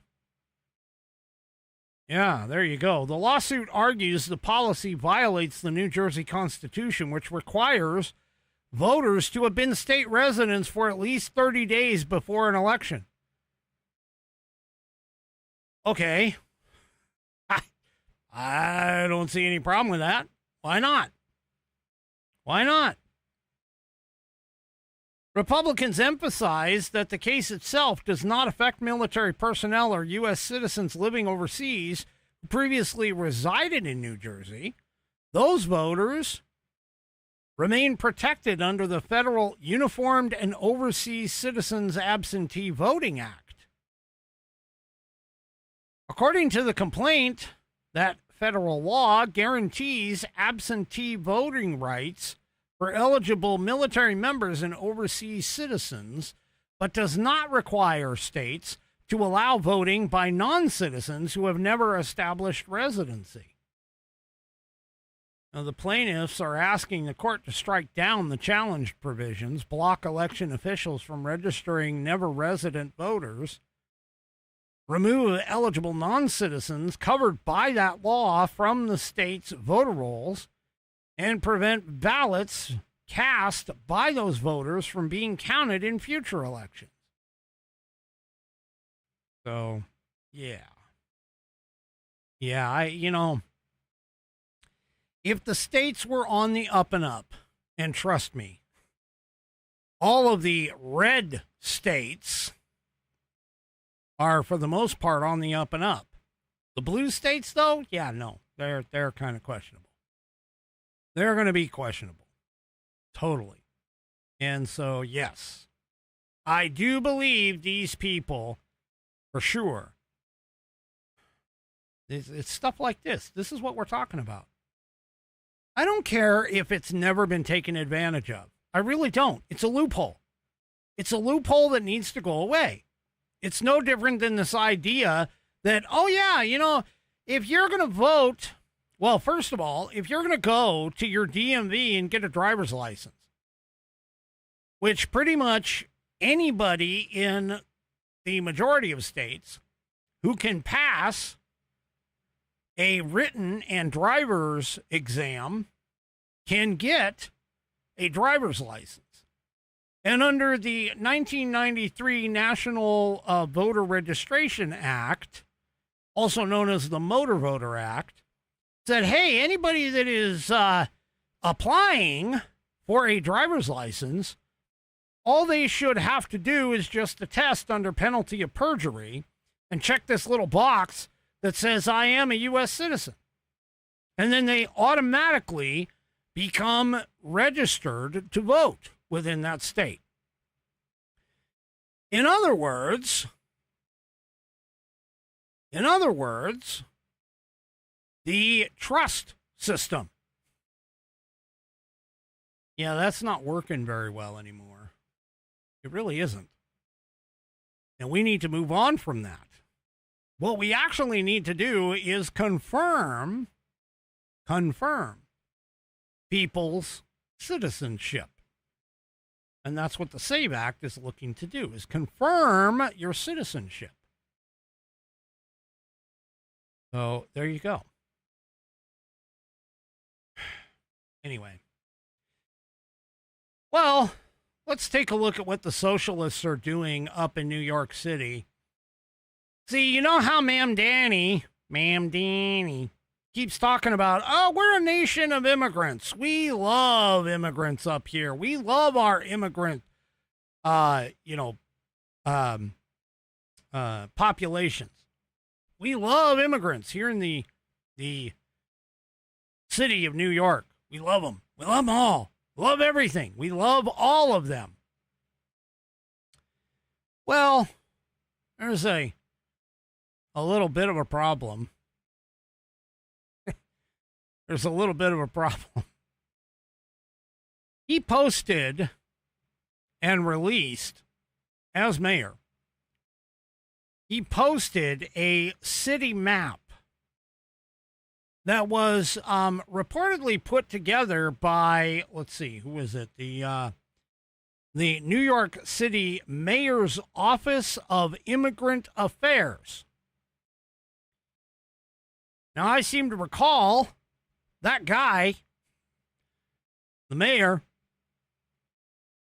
there you go. The lawsuit argues the policy violates the New Jersey Constitution, which requires voters to have been state residents for at least 30 days before an election. Okay. I don't see any problem with that. Why not? Republicans emphasize that the case itself does not affect military personnel or U.S. citizens living overseas who previously resided in New Jersey. Those voters remain protected under the Federal Uniformed and Overseas Citizens Absentee Voting Act. According to the complaint, that federal law guarantees absentee voting rights for eligible military members and overseas citizens, but does not require states to allow voting by non-citizens who have never established residency. Now, the plaintiffs are asking the court to strike down the challenged provisions, block election officials from registering never-resident voters, remove eligible non-citizens covered by that law from the state's voter rolls, and prevent ballots cast by those voters from being counted in future elections. So, yeah. Yeah, if the states were on the up and up, and trust me, all of the red states are, for the most part, on the up and up. The blue states, though, yeah, no, they're kind of questionable. They're going to be questionable. Totally. And so, yes, I do believe these people, for sure, it's stuff like this. This is what we're talking about. I don't care if it's never been taken advantage of. I really don't. It's a loophole. It's a loophole that needs to go away. It's no different than this idea that, oh, yeah, if you're going to vote, well, first of all, if you're going to go to your DMV and get a driver's license, which pretty much anybody in the majority of states who can pass a written and driver's exam can get a driver's license. And under the 1993 National Voter Registration Act, also known as the Motor Voter Act, said, hey, anybody that is applying for a driver's license, all they should have to do is just attest under penalty of perjury and check this little box that says, I am a U.S. citizen. And then they automatically become registered to vote within that state. In other words, the trust system. Yeah, that's not working very well anymore. It really isn't. And we need to move on from that. What we actually need to do is confirm people's citizenship. And that's what the SAVE Act is looking to do, is confirm your citizenship. So there you go. Anyway. Well, let's take a look at what the socialists are doing up in New York City. See, you know how Ma'am Danny keeps talking about, oh, we're a nation of immigrants. We love immigrants up here. We love our immigrant, populations. We love immigrants here in the city of New York. We love them. We love them all. We love everything. We love all of them. Well, there's a little bit of a problem. There's a little bit of a problem. He posted and released, as mayor, he posted a city map that was reportedly put together by, let's see, who is it? The New York City Mayor's Office of Immigrant Affairs. Now, I seem to recall that guy, the mayor,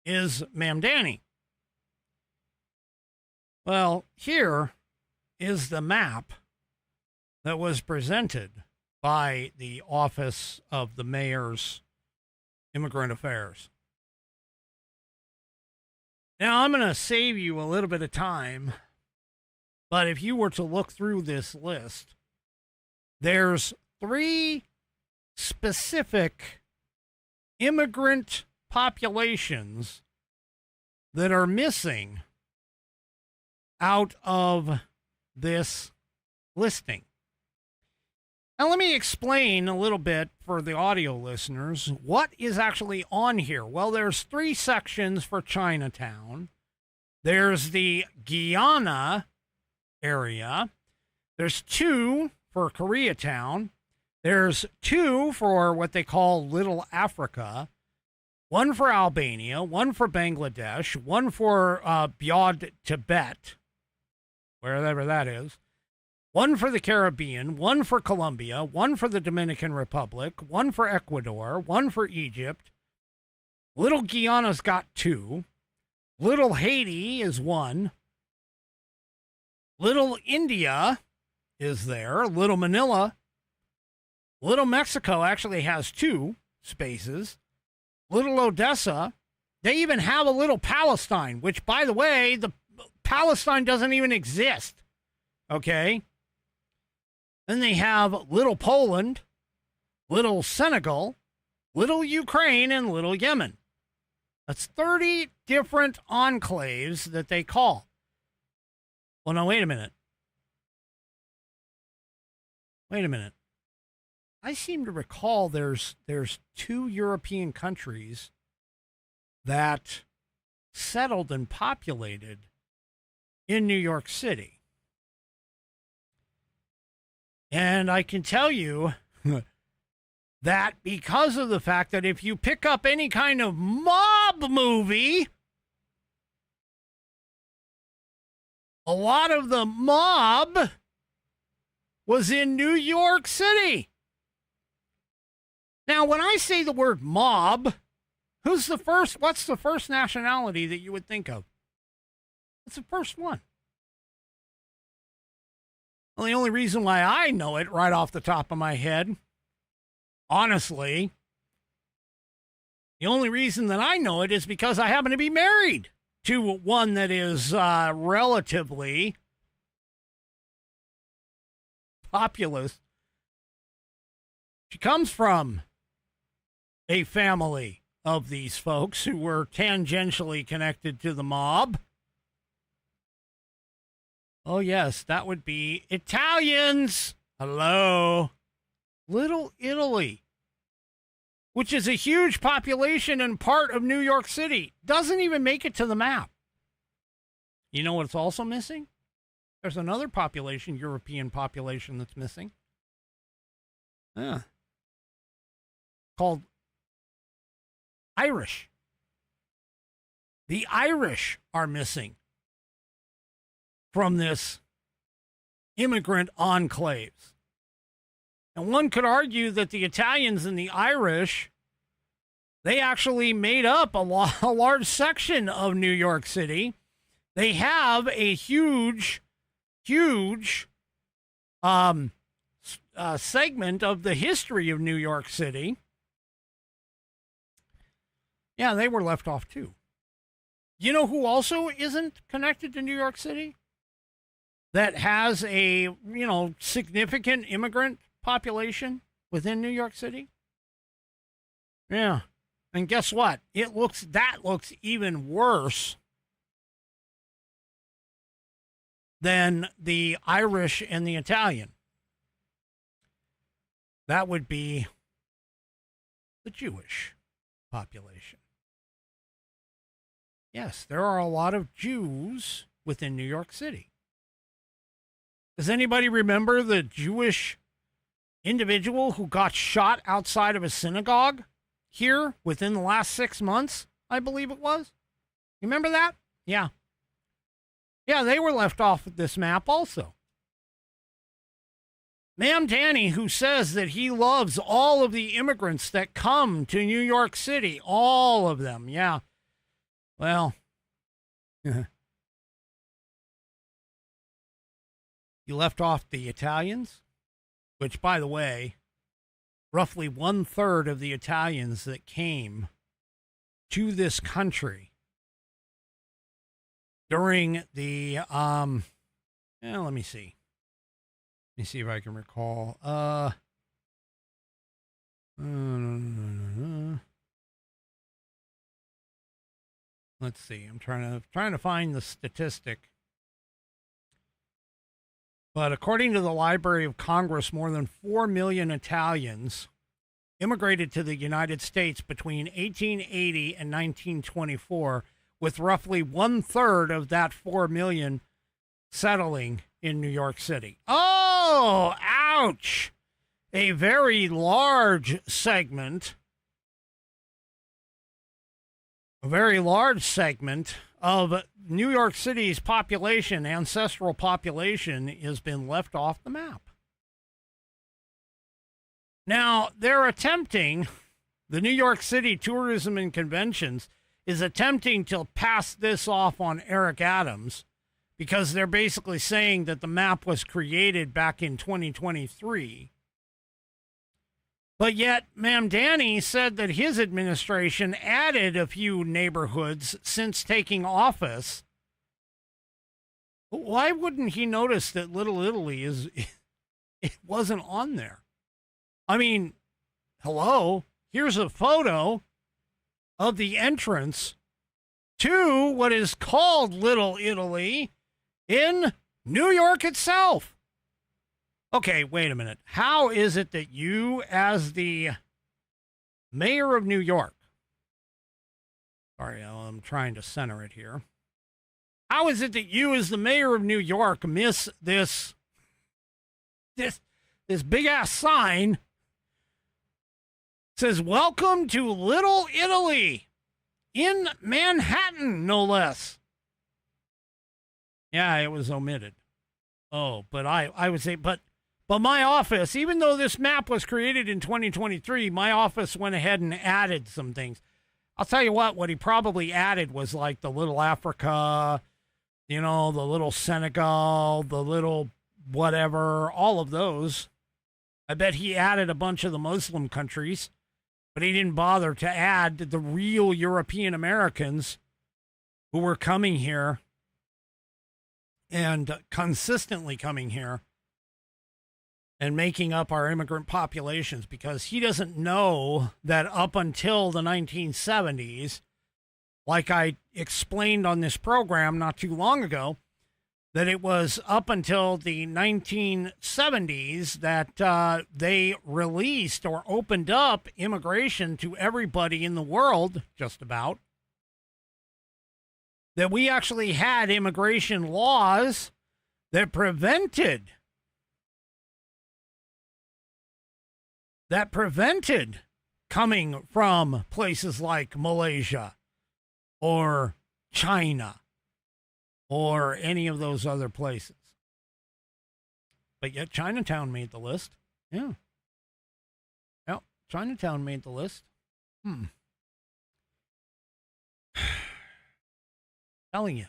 is Ma'am Danny. Well, here is the map that was presented by the Office of the Mayor's Immigrant Affairs. Now, I'm going to save you a little bit of time, but if you were to look through this list, there's 3 specific immigrant populations that are missing out of this listing. Now, let me explain a little bit for the audio listeners what is actually on here. Well, there's 3 sections for Chinatown. There's the Guyana area. There's 2 for Koreatown. There's 2 for what they call Little Africa. 1 for Albania, 1 for Bangladesh, 1 for Beyond Tibet, wherever that is. 1 for the Caribbean, 1 for Colombia, 1 for the Dominican Republic, 1 for Ecuador, 1 for Egypt. Little Guyana's got 2. Little Haiti is 1. Little India is there. Little Manila. Little Mexico actually has 2 spaces. Little Odessa. They even have a little Palestine, which, by the way, the Palestine doesn't even exist. Okay? Then they have Little Poland, Little Senegal, Little Ukraine, and Little Yemen. That's 30 different enclaves that they call. Well, now, wait a minute. Wait a minute. I seem to recall there's 2 European countries that settled and populated in New York City. And I can tell you that because of the fact that if you pick up any kind of mob movie, a lot of the mob was in New York City. Now, when I say the word mob, what's the first nationality that you would think of? What's the first one? Well, the only reason why I know it right off the top of my head, honestly, the only reason that I know it is because I happen to be married to one that is relatively populous. She comes from a family of these folks who were tangentially connected to the mob. Oh, yes, that would be Italians. Hello. Little Italy, which is a huge population and part of New York City, doesn't even make it to the map. You know what's also missing? There's another population, European population, that's missing. Yeah. Called Irish. The Irish are missing from this immigrant enclaves. And one could argue that the Italians and the Irish, they actually made up a large section of New York City. They have a huge segment of the history of New York City. Yeah, they were left off too. You know who also isn't connected to New York City? That has a, significant immigrant population within New York City? Yeah. And guess what? That looks even worse than the Irish and the Italian. That would be the Jewish population. Yes, there are a lot of Jews within New York City. Does anybody remember the Jewish individual who got shot outside of a synagogue here within the last 6 months? I believe it was. You remember that? Yeah. Yeah, they were left off of this map also. Ma'am Danny, who says that he loves all of the immigrants that come to New York City, all of them. Yeah. Well, you left off the Italians, which, by the way, roughly 1/3 of the Italians that came to this country during the, let me see. Let me see if I can recall. Let's see. I'm trying to find the statistic. But according to the Library of Congress, more than 4 million Italians immigrated to the United States between 1880 and 1924, with roughly 1/3 of that 4 million settling in New York City. Oh, ouch! A very large segment of New York City's population, ancestral population, has been left off the map. Now, the New York City Tourism and Conventions is attempting to pass this off on Eric Adams, because they're basically saying that the map was created back in 2023. But yet, Mamdani said that his administration added a few neighborhoods since taking office. Why wouldn't he notice that Little Italy it wasn't on there? I mean, hello, here's a photo of the entrance to what is called Little Italy in New York itself. Okay, wait a minute. How is it that you, as the mayor of New York, sorry, I'm trying to center it here. How is it that you, as the mayor of New York, miss this big ass sign that says "Welcome to Little Italy" in Manhattan, no less? Yeah, it was omitted. Oh, but I would say, but my office, even though this map was created in 2023, my office went ahead and added some things. I'll tell you what he probably added was like the little Africa, the little Senegal, the little whatever, all of those. I bet he added a bunch of the Muslim countries, but he didn't bother to add the real European Americans who were coming here and consistently coming here and making up our immigrant populations, because he doesn't know that up until the 1970s, like I explained on this program not too long ago, that it was up until the 1970s that they released or opened up immigration to everybody in the world, just about. That we actually had immigration laws that prevented coming from places like Malaysia or China or any of those other places. But yet Chinatown made the list. Yeah. Yep, Chinatown made the list. Telling you,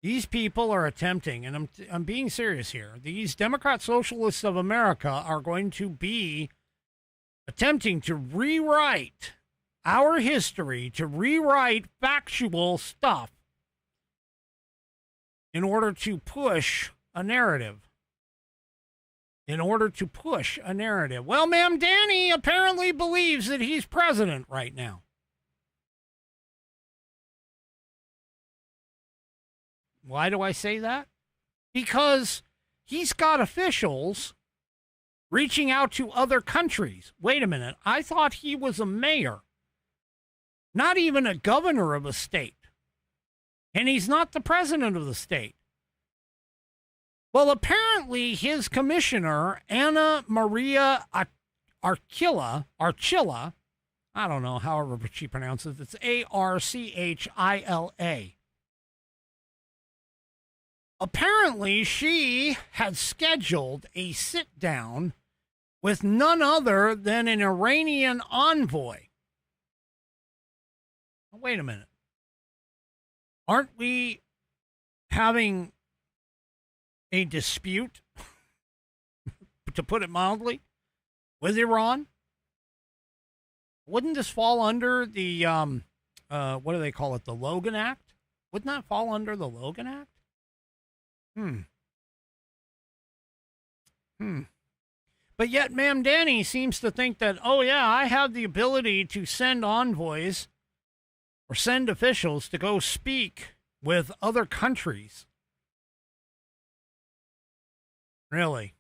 these people are attempting, and I'm being serious here, these Democrat Socialists of America are going to be attempting to rewrite our history, to rewrite factual stuff in order to push a narrative. Well, Mamdani apparently believes that he's president right now. Why do I say that? Because he's got officials reaching out to other countries. Wait a minute. I thought he was a mayor, not even a governor of a state. And he's not the president of the state. Well, apparently his commissioner, Anna Maria Archila, I don't know, however she pronounces it, it's Archila. Apparently she had scheduled a sit-down with none other than an Iranian envoy. Wait a minute. Aren't we having a dispute, to put it mildly, with Iran? Wouldn't this fall under the, what do they call it, the Logan Act? Wouldn't that fall under the Logan Act? But yet Mamdani seems to think that, oh yeah, I have the ability to send envoys or send officials to go speak with other countries. Really?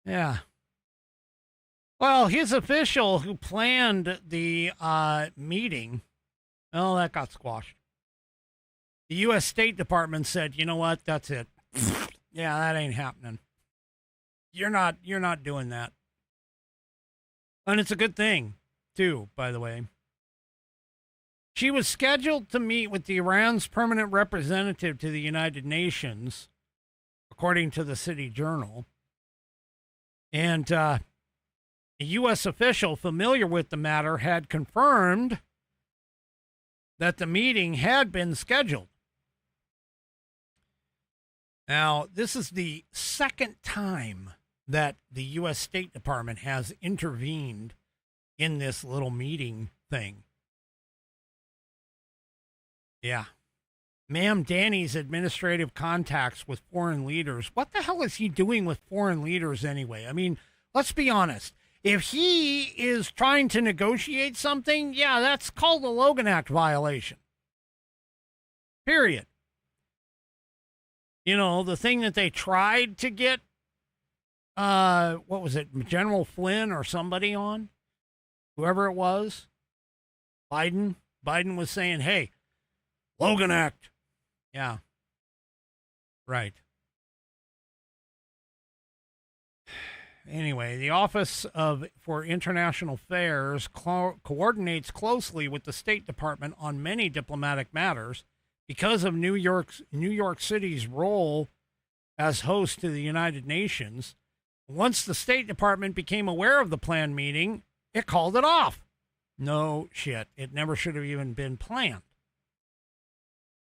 Yeah. Well, his official who planned the meeting, well, that got squashed. The U.S. State Department said, you know what, that's it. Yeah, that ain't happening. You're not doing that. And it's a good thing, too, by the way. She was scheduled to meet with Iran's permanent representative to the United Nations, according to the City Journal. And a U.S. official familiar with the matter had confirmed that the meeting had been scheduled. Now, this is the second time that the U.S. State Department has intervened in this little meeting thing. Yeah. Ma'am Danny's administrative contacts with foreign leaders. What the hell is he doing with foreign leaders anyway? I mean, let's be honest. If he is trying to negotiate something, yeah, that's called a Logan Act violation. Period. You know, the thing that they tried to get, what was it, General Flynn or somebody on? Whoever it was. Biden was saying, hey, Logan Act. Yeah. Right. Anyway, the Office for International Affairs coordinates closely with the State Department on many diplomatic matters because of New York City's role as host to the United Nations. Once the State Department became aware of the planned meeting, it called it off. No shit. It never should have even been planned.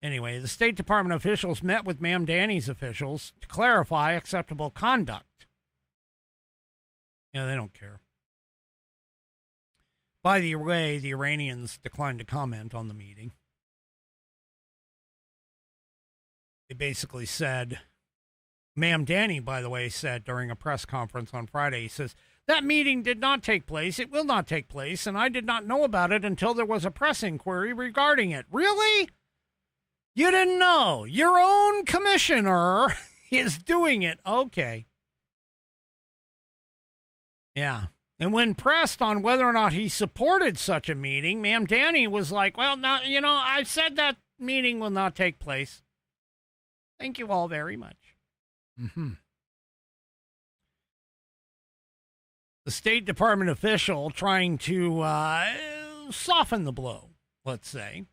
Anyway, the State Department officials met with Ma'am Danny's officials to clarify acceptable conduct. Yeah, they don't care. By the way, the Iranians declined to comment on the meeting. They basically said, Ma'am Danny, by the way, said during a press conference on Friday, he says, that meeting did not take place. It will not take place. And I did not know about it until there was a press inquiry regarding it. Really? You didn't know? Your own commissioner is doing it. Okay. Yeah. And when pressed on whether or not he supported such a meeting, Ma'am Danny was like, well, no, you know, I said that meeting will not take place. Thank you all very much. Mm-hmm. The State Department official trying to soften the blow, let's say,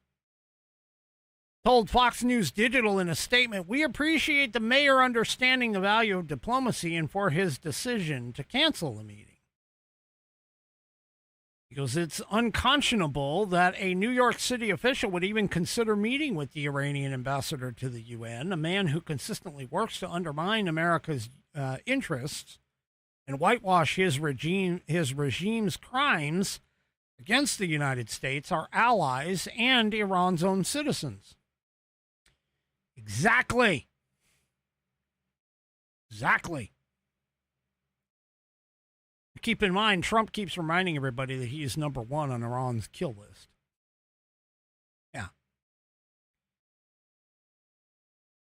told Fox News Digital in a statement, we appreciate the mayor understanding the value of diplomacy and for his decision to cancel the meeting. Because it's unconscionable that a New York City official would even consider meeting with the Iranian ambassador to the UN, a man who consistently works to undermine America's interests and whitewash his regime's crimes against the United States, our allies, and Iran's own citizens. Exactly. Keep in mind, Trump keeps reminding everybody that he is number one on Iran's kill list. Yeah.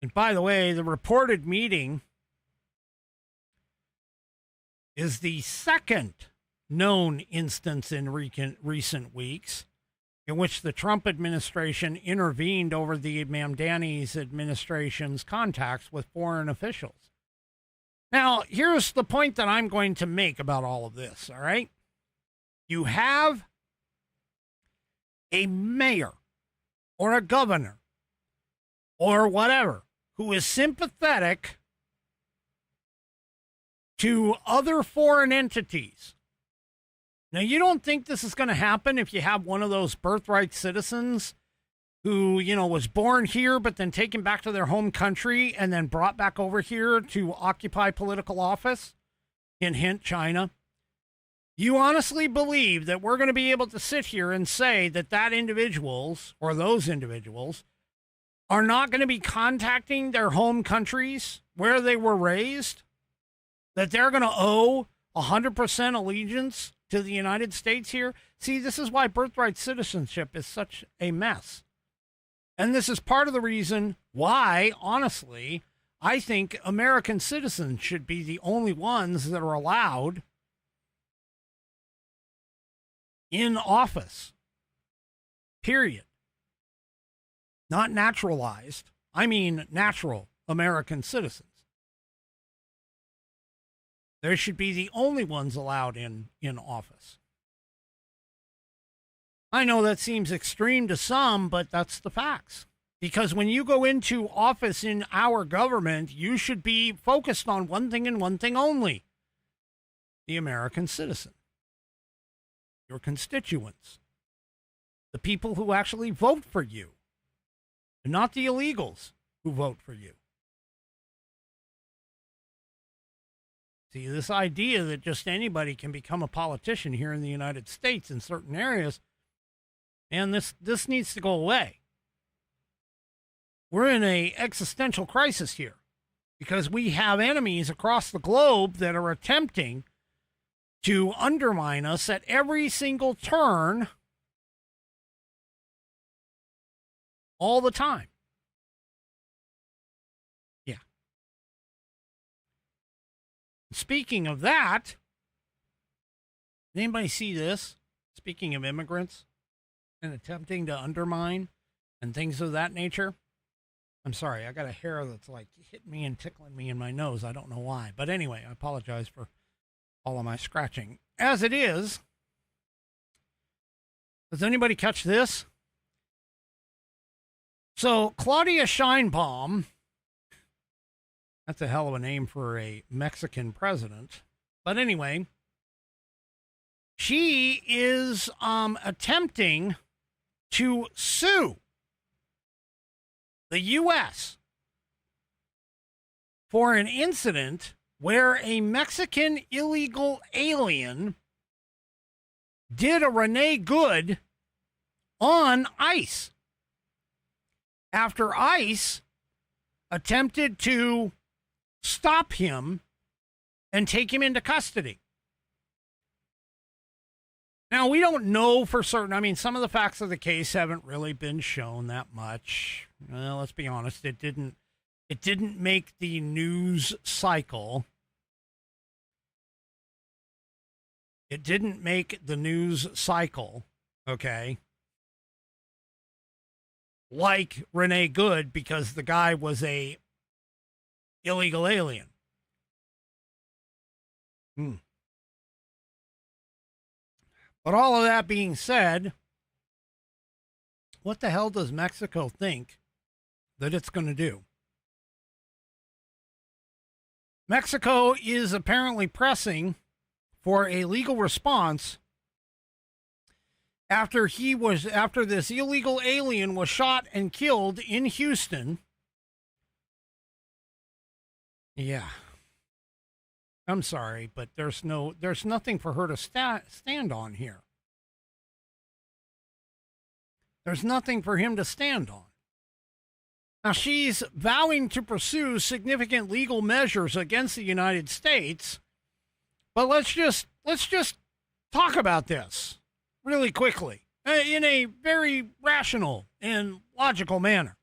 And by the way, the reported meeting is the second known instance in recent weeks in which the Trump administration intervened over the Ma'am Danny's administration's contacts with foreign officials. Now, here's the point that I'm going to make about all of this, all right? You have a mayor or a governor or whatever who is sympathetic to other foreign entities. Now, you don't think this is going to happen if you have one of those birthright citizens who, you know, was born here but then taken back to their home country and then brought back over here to occupy political office? Hint, China. You honestly believe that we're going to be able to sit here and say that individuals or those individuals are not going to be contacting their home countries where they were raised? That they're going to owe 100% allegiance to the United States here. See, this is why birthright citizenship is such a mess. And this is part of the reason why, honestly, I think American citizens should be the only ones that are allowed in office. Period. Not naturalized. I mean natural American citizens. They should be the only ones allowed in office. I know that seems extreme to some, but that's the facts. Because when you go into office in our government, you should be focused on one thing and one thing only: the American citizen, your constituents, the people who actually vote for you, and not the illegals who vote for you. See, this idea that just anybody can become a politician here in the United States in certain areas, and this needs to go away. We're in an existential crisis here because we have enemies across the globe that are attempting to undermine us at every single turn, all the time. Yeah. Speaking of that, did anybody see this? Speaking of immigrants and attempting to undermine and things of that nature. I'm sorry, I got a hair that's like hitting me and tickling me in my nose. I don't know why. But anyway, I apologize for all of my scratching. As it is, does anybody catch this? So Claudia Sheinbaum, that's a hell of a name for a Mexican president. But anyway, she is attempting to sue the U.S. for an incident where a Mexican illegal alien did a Renee Good on ICE after ICE attempted to stop him and take him into custody. Now, we don't know for certain. I mean, some of the facts of the case haven't really been shown that much. Well, let's be honest. It didn't make the news cycle. It didn't make the news cycle, okay, like Renee Good, because the guy was a illegal alien. But all of that being said, what the hell does Mexico think that it's going to do? Mexico is apparently pressing for a legal response after this illegal alien was shot and killed in Houston. Yeah. I'm sorry, but there's nothing for her to stand on here. There's nothing for him to stand on. Now, she's vowing to pursue significant legal measures against the United States, but let's just talk about this really quickly in a very rational and logical manner.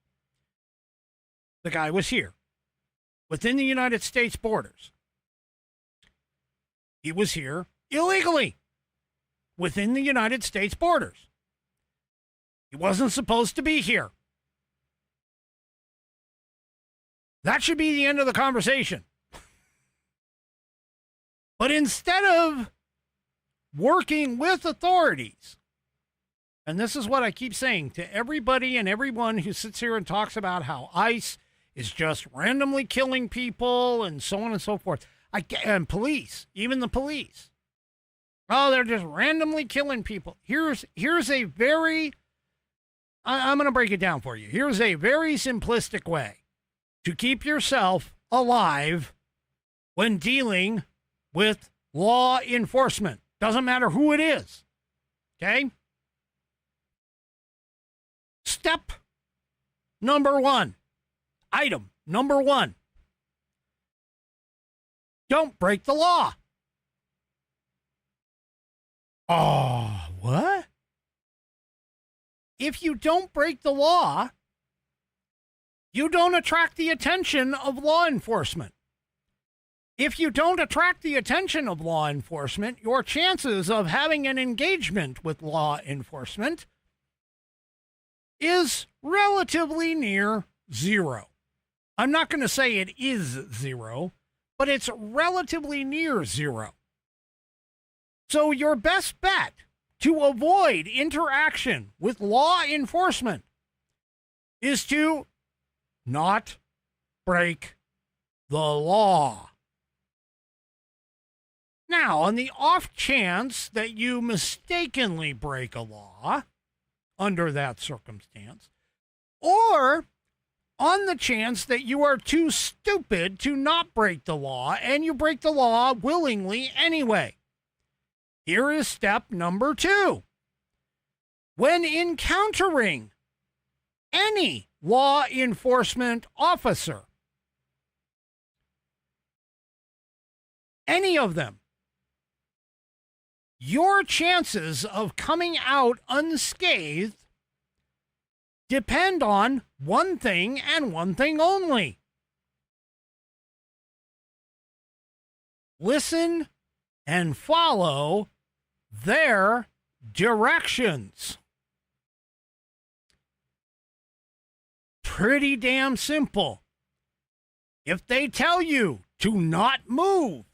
The guy was here within the United States borders. He was here illegally within the United States borders. He wasn't supposed to be here. That should be the end of the conversation. But instead of working with authorities, and this is what I keep saying to everybody and everyone who sits here and talks about how ICE is just randomly killing people and so on and so forth. And police, even the police. Oh, they're just randomly killing people. Here's a very, I'm going to break it down for you. Here's a very simplistic way to keep yourself alive when dealing with law enforcement. Doesn't matter who it is. Okay? Step number one. Item number one. Don't break the law. Oh, what? If you don't break the law, you don't attract the attention of law enforcement. If you don't attract the attention of law enforcement, your chances of having an engagement with law enforcement is relatively near zero. I'm not going to say it is zero, but it's relatively near zero. So your best bet to avoid interaction with law enforcement is to not break the law. Now, on the off chance that you mistakenly break a law under that circumstance, or on the chance that you are too stupid to not break the law and you break the law willingly anyway, here is step number 2. When encountering any law enforcement officer, any of them, your chances of coming out unscathed depend on one thing and one thing only. Listen and follow their directions. Pretty damn simple. If they tell you to not move,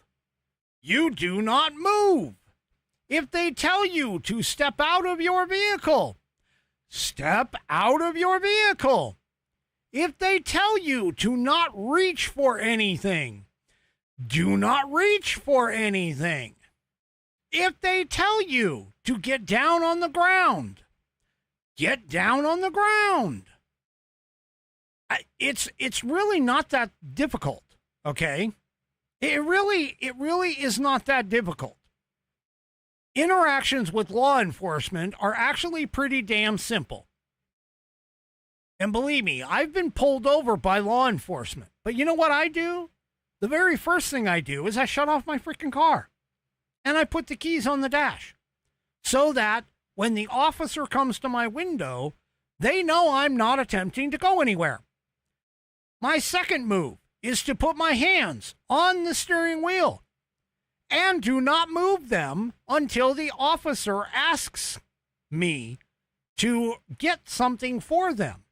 you do not move. If they tell you to step out of your vehicle, step out of your vehicle. If they tell you to not reach for anything, do not reach for anything. If they tell you to get down on the ground, get down on the ground. It's really not that difficult, okay? It really is not that difficult. Interactions with law enforcement are actually pretty damn simple. And believe me, I've been pulled over by law enforcement. But you know what I do? The very first thing I do is I shut off my freaking car. And I put the keys on the dash. So that when the officer comes to my window, they know I'm not attempting to go anywhere. My second move is to put my hands on the steering wheel and do not move them until the officer asks me to get something for them.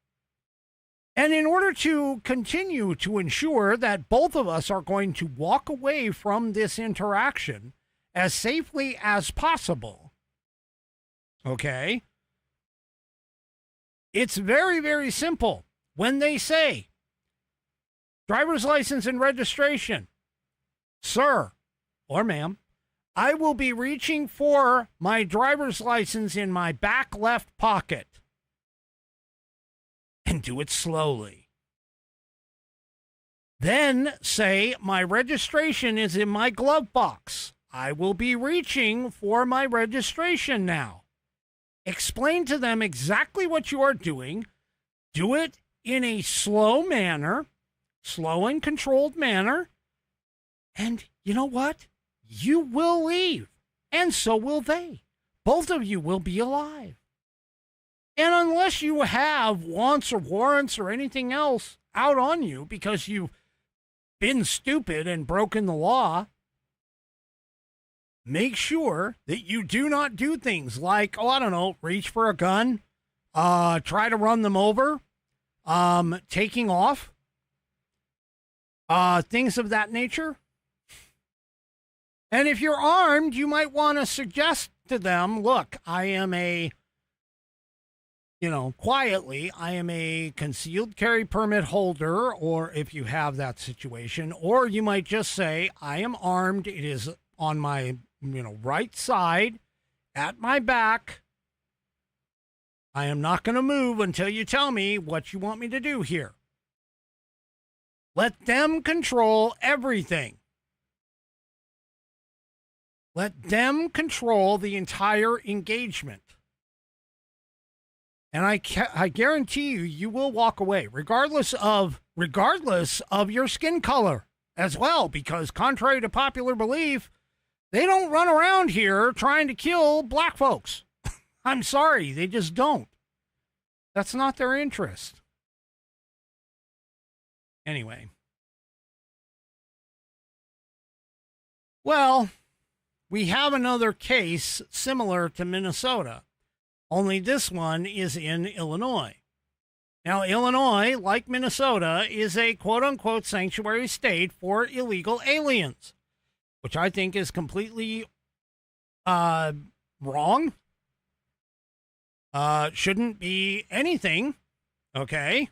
And in order to continue to ensure that both of us are going to walk away from this interaction as safely as possible, okay, it's very, very simple. When they say, driver's license and registration, sir, or ma'am, I will be reaching for my driver's license in my back left pocket. And do it slowly. Then say my registration is in my glove box. I will be reaching for my registration now. Explain to them exactly what you are doing. Do it in a slow manner, slow and controlled manner. And you know what? You will leave, and so will they. Both of you will be alive. And unless you have wants or warrants or anything else out on you because you've been stupid and broken the law, make sure that you do not do things like, reach for a gun, try to run them over, taking off, things of that nature. And if you're armed, you might want to suggest to them, look, I am a concealed carry permit holder, or if you have that situation, or you might just say, I am armed. It is on my, right side at my back. I am not going to move until you tell me what you want me to do here. Let them control everything. Let them control the entire engagement. And I guarantee you, you will walk away, regardless of your skin color as well, because contrary to popular belief, They don't run around here trying to kill black folks. I'm sorry, they just don't. That's not their interest. Anyway. Well, we have another case similar to Minnesota, only this one is in Illinois. Now, Illinois, like Minnesota, is a quote-unquote sanctuary state for illegal aliens, which I think is completely wrong. Shouldn't be anything, okay?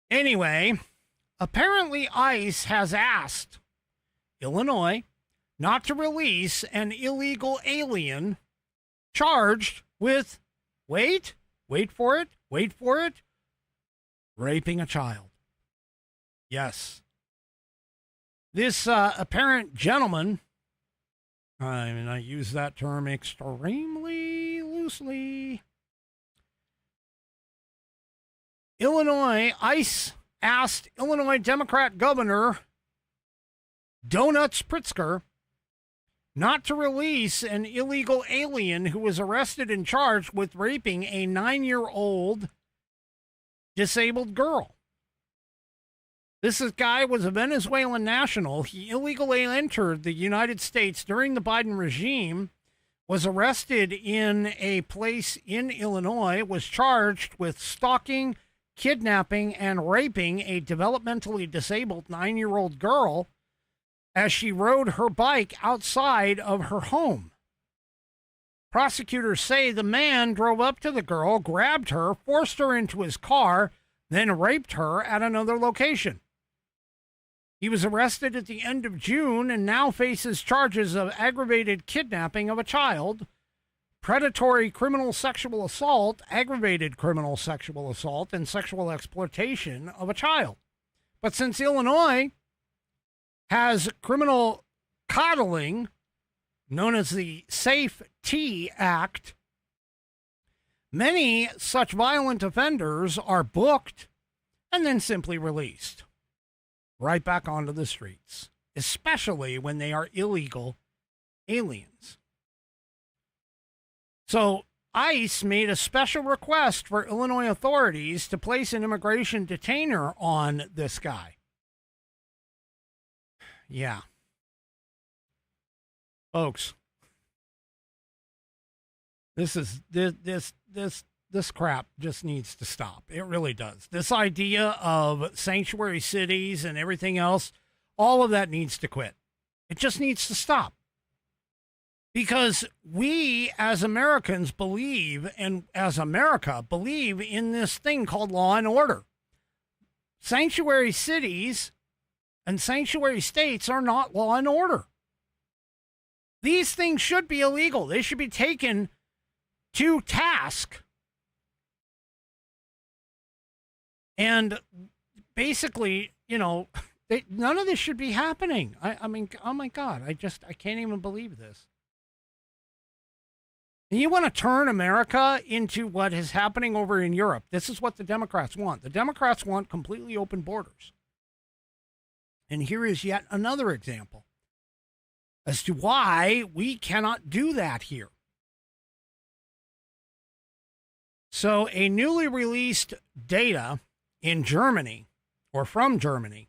Anyway, apparently ICE has asked Illinois not to release an illegal alien charged with, wait for it, raping a child. Yes. This apparent gentleman, I use that term extremely loosely. Illinois, ICE asked Illinois Democrat Governor Donuts Pritzker not to release an illegal alien who was arrested and charged with raping a 9-year-old disabled girl. This guy was a Venezuelan national. He illegally entered the United States during the Biden regime, was arrested in a place in Illinois, was charged with stalking, kidnapping, and raping a developmentally disabled 9-year-old girl as she rode her bike outside of her home. Prosecutors say the man drove up to the girl, grabbed her, forced her into his car, then raped her at another location. He was arrested at the end of June and now faces charges of aggravated kidnapping of a child, predatory criminal sexual assault, aggravated criminal sexual assault, and sexual exploitation of a child. But since Illinois has criminal coddling, known as the Safe T Act, many such violent offenders are booked and then simply released right back onto the streets, especially when they are illegal aliens. So ICE made a special request for Illinois authorities to place an immigration detainer on this guy. Yeah. Folks, this crap just needs to stop. It really does. This idea of sanctuary cities and everything else, all of that needs to quit. It just needs to stop. Because we as Americans believe, and as America believe in this thing called law and order. Sanctuary cities and sanctuary states are not law and order. These things should be illegal. They should be taken to task. And basically, none of this should be happening. I mean, oh my God, I can't even believe this. And you want to turn America into what is happening over in Europe. This is what the Democrats want. The Democrats want completely open borders. And here is yet another example as to why we cannot do that here. So a newly released data in Germany, or from Germany.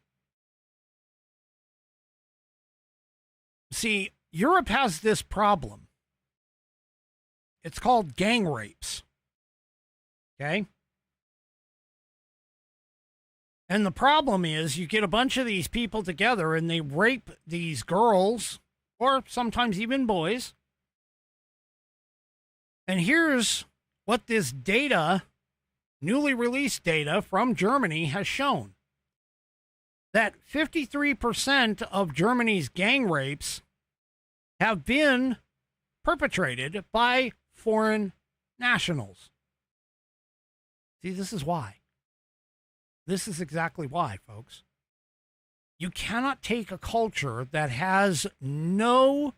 See, Europe has this problem. It's called gang rapes. Okay? And the problem is you get a bunch of these people together and they rape these girls, or sometimes even boys. And here's what this data, newly released data from Germany, has shown. That 53% of Germany's gang rapes have been perpetrated by foreign nationals. See, this is why. This is exactly why, folks. You cannot take a culture that has no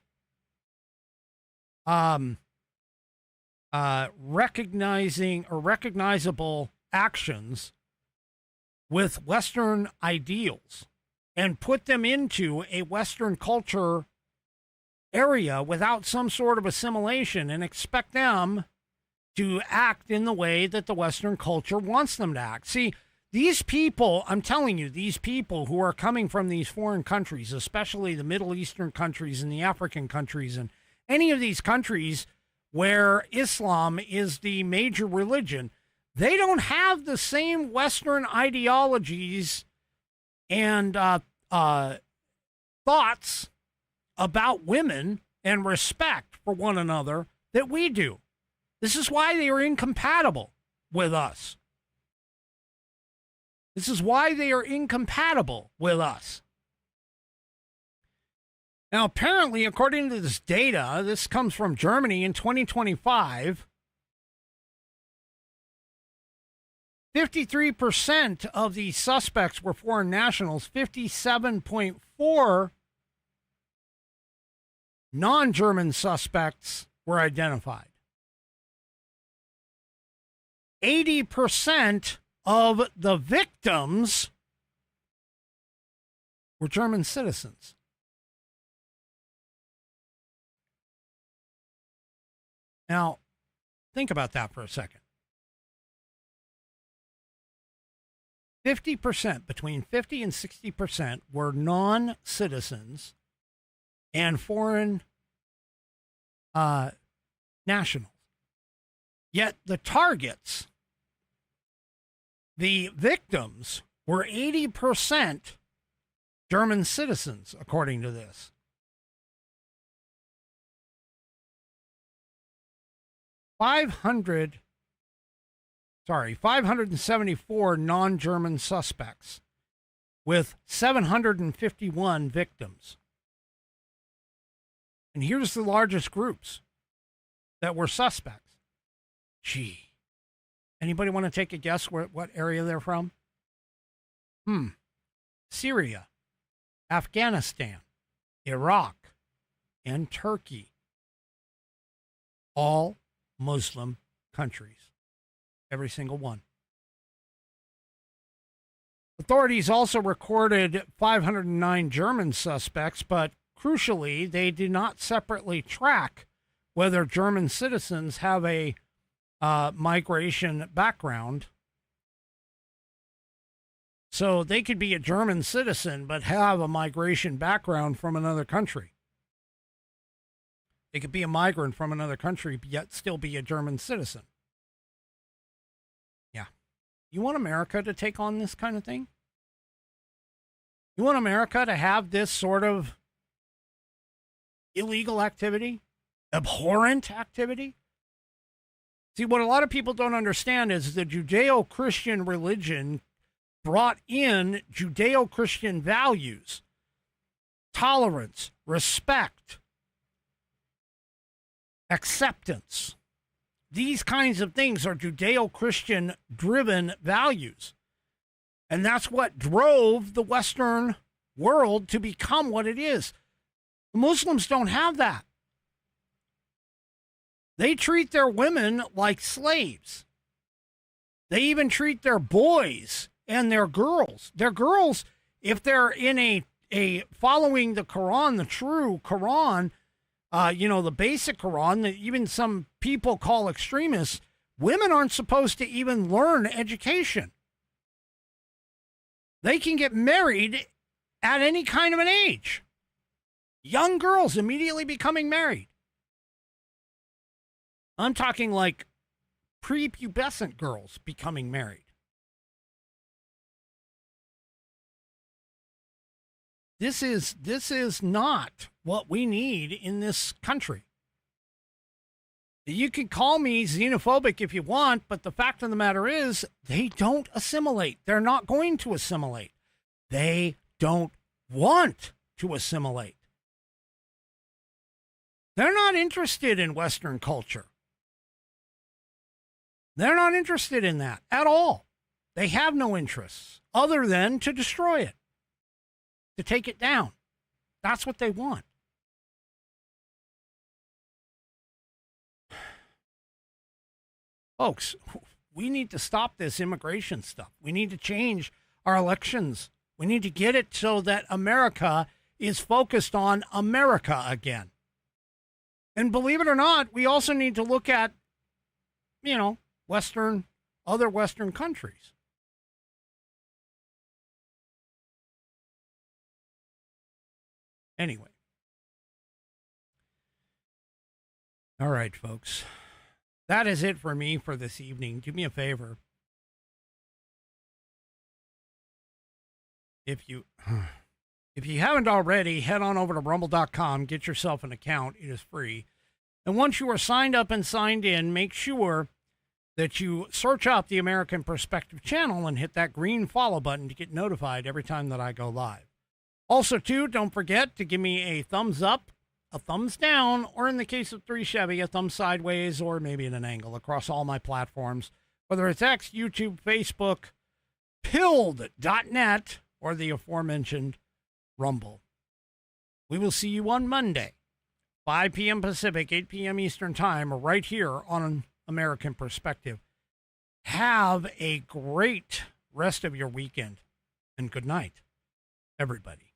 recognizing or recognizable actions with Western ideals and put them into a Western culture area without some sort of assimilation and expect them to act in the way that the Western culture wants them to act. See, these people, I'm telling you, these people who are coming from these foreign countries, especially the Middle Eastern countries and the African countries and any of these countries where Islam is the major religion, they don't have the same Western ideologies and thoughts about women and respect for one another that we do. This is why they are incompatible with us. This is why they are incompatible with us. Now, apparently, according to this data, this comes from Germany in 2025, 53% of the suspects were foreign nationals, 57.4 non-German suspects were identified. 80% of the victims were German citizens. Now, think about that for a second. 50%, between 50 and 60% were non-citizens and foreign nationals. Yet the targets, the victims, were 80% German citizens, according to this. 574 non-German suspects with 751 victims. And here's the largest groups that were suspects. Gee. Anybody want to take a guess what area they're from? Syria, Afghanistan, Iraq, and Turkey. All Muslim countries. Every single one. Authorities also recorded 509 German suspects, but crucially, they did not separately track whether German citizens have a migration background. So they could be a German citizen, but have a migration background from another country. They could be a migrant from another country, yet still be a German citizen. Yeah. You want America to take on this kind of thing? You want America to have this sort of illegal activity? Abhorrent activity? See, what a lot of people don't understand is the Judeo-Christian religion brought in Judeo-Christian values, tolerance, respect, acceptance. These kinds of things are Judeo-Christian driven values. And that's what drove the Western world to become what it is. Muslims don't have that. They treat their women like slaves. They even treat their boys and their girls. Their girls, if they're in a following the Quran, the true Quran, the basic Quran that even some people call extremists, women aren't supposed to even learn education. They can get married at any kind of an age. Young girls immediately becoming married. I'm talking like prepubescent girls becoming married. This is not what we need in this country. You can call me xenophobic if you want, but the fact of the matter is they don't assimilate. They're not going to assimilate. They don't want to assimilate. They're not interested in Western culture. They're not interested in that at all. They have no interests other than to destroy it, to take it down. That's what they want. Folks, we need to stop this immigration stuff. We need to change our elections We need to get it so that America is focused on America again. And believe it or not, we also need to look at, other Western countries. Anyway. All right, folks. That is it for me for this evening. Do me a favor. If you haven't already, head on over to rumble.com, get yourself an account. It is free. And once you are signed up and signed in, make sure that you search up the American Perspective channel and hit that green follow button to get notified every time that I go live. Also, too, don't forget to give me a thumbs up, a thumbs down, or in the case of 3 Chevy, a thumb sideways or maybe at an angle across all my platforms, whether it's X, YouTube, Facebook, pilled.net, or the aforementioned Rumble. We will see you on Monday, 5 p.m. Pacific, 8 p.m. Eastern Time, right here on American Perspective. Have a great rest of your weekend, and good night, everybody.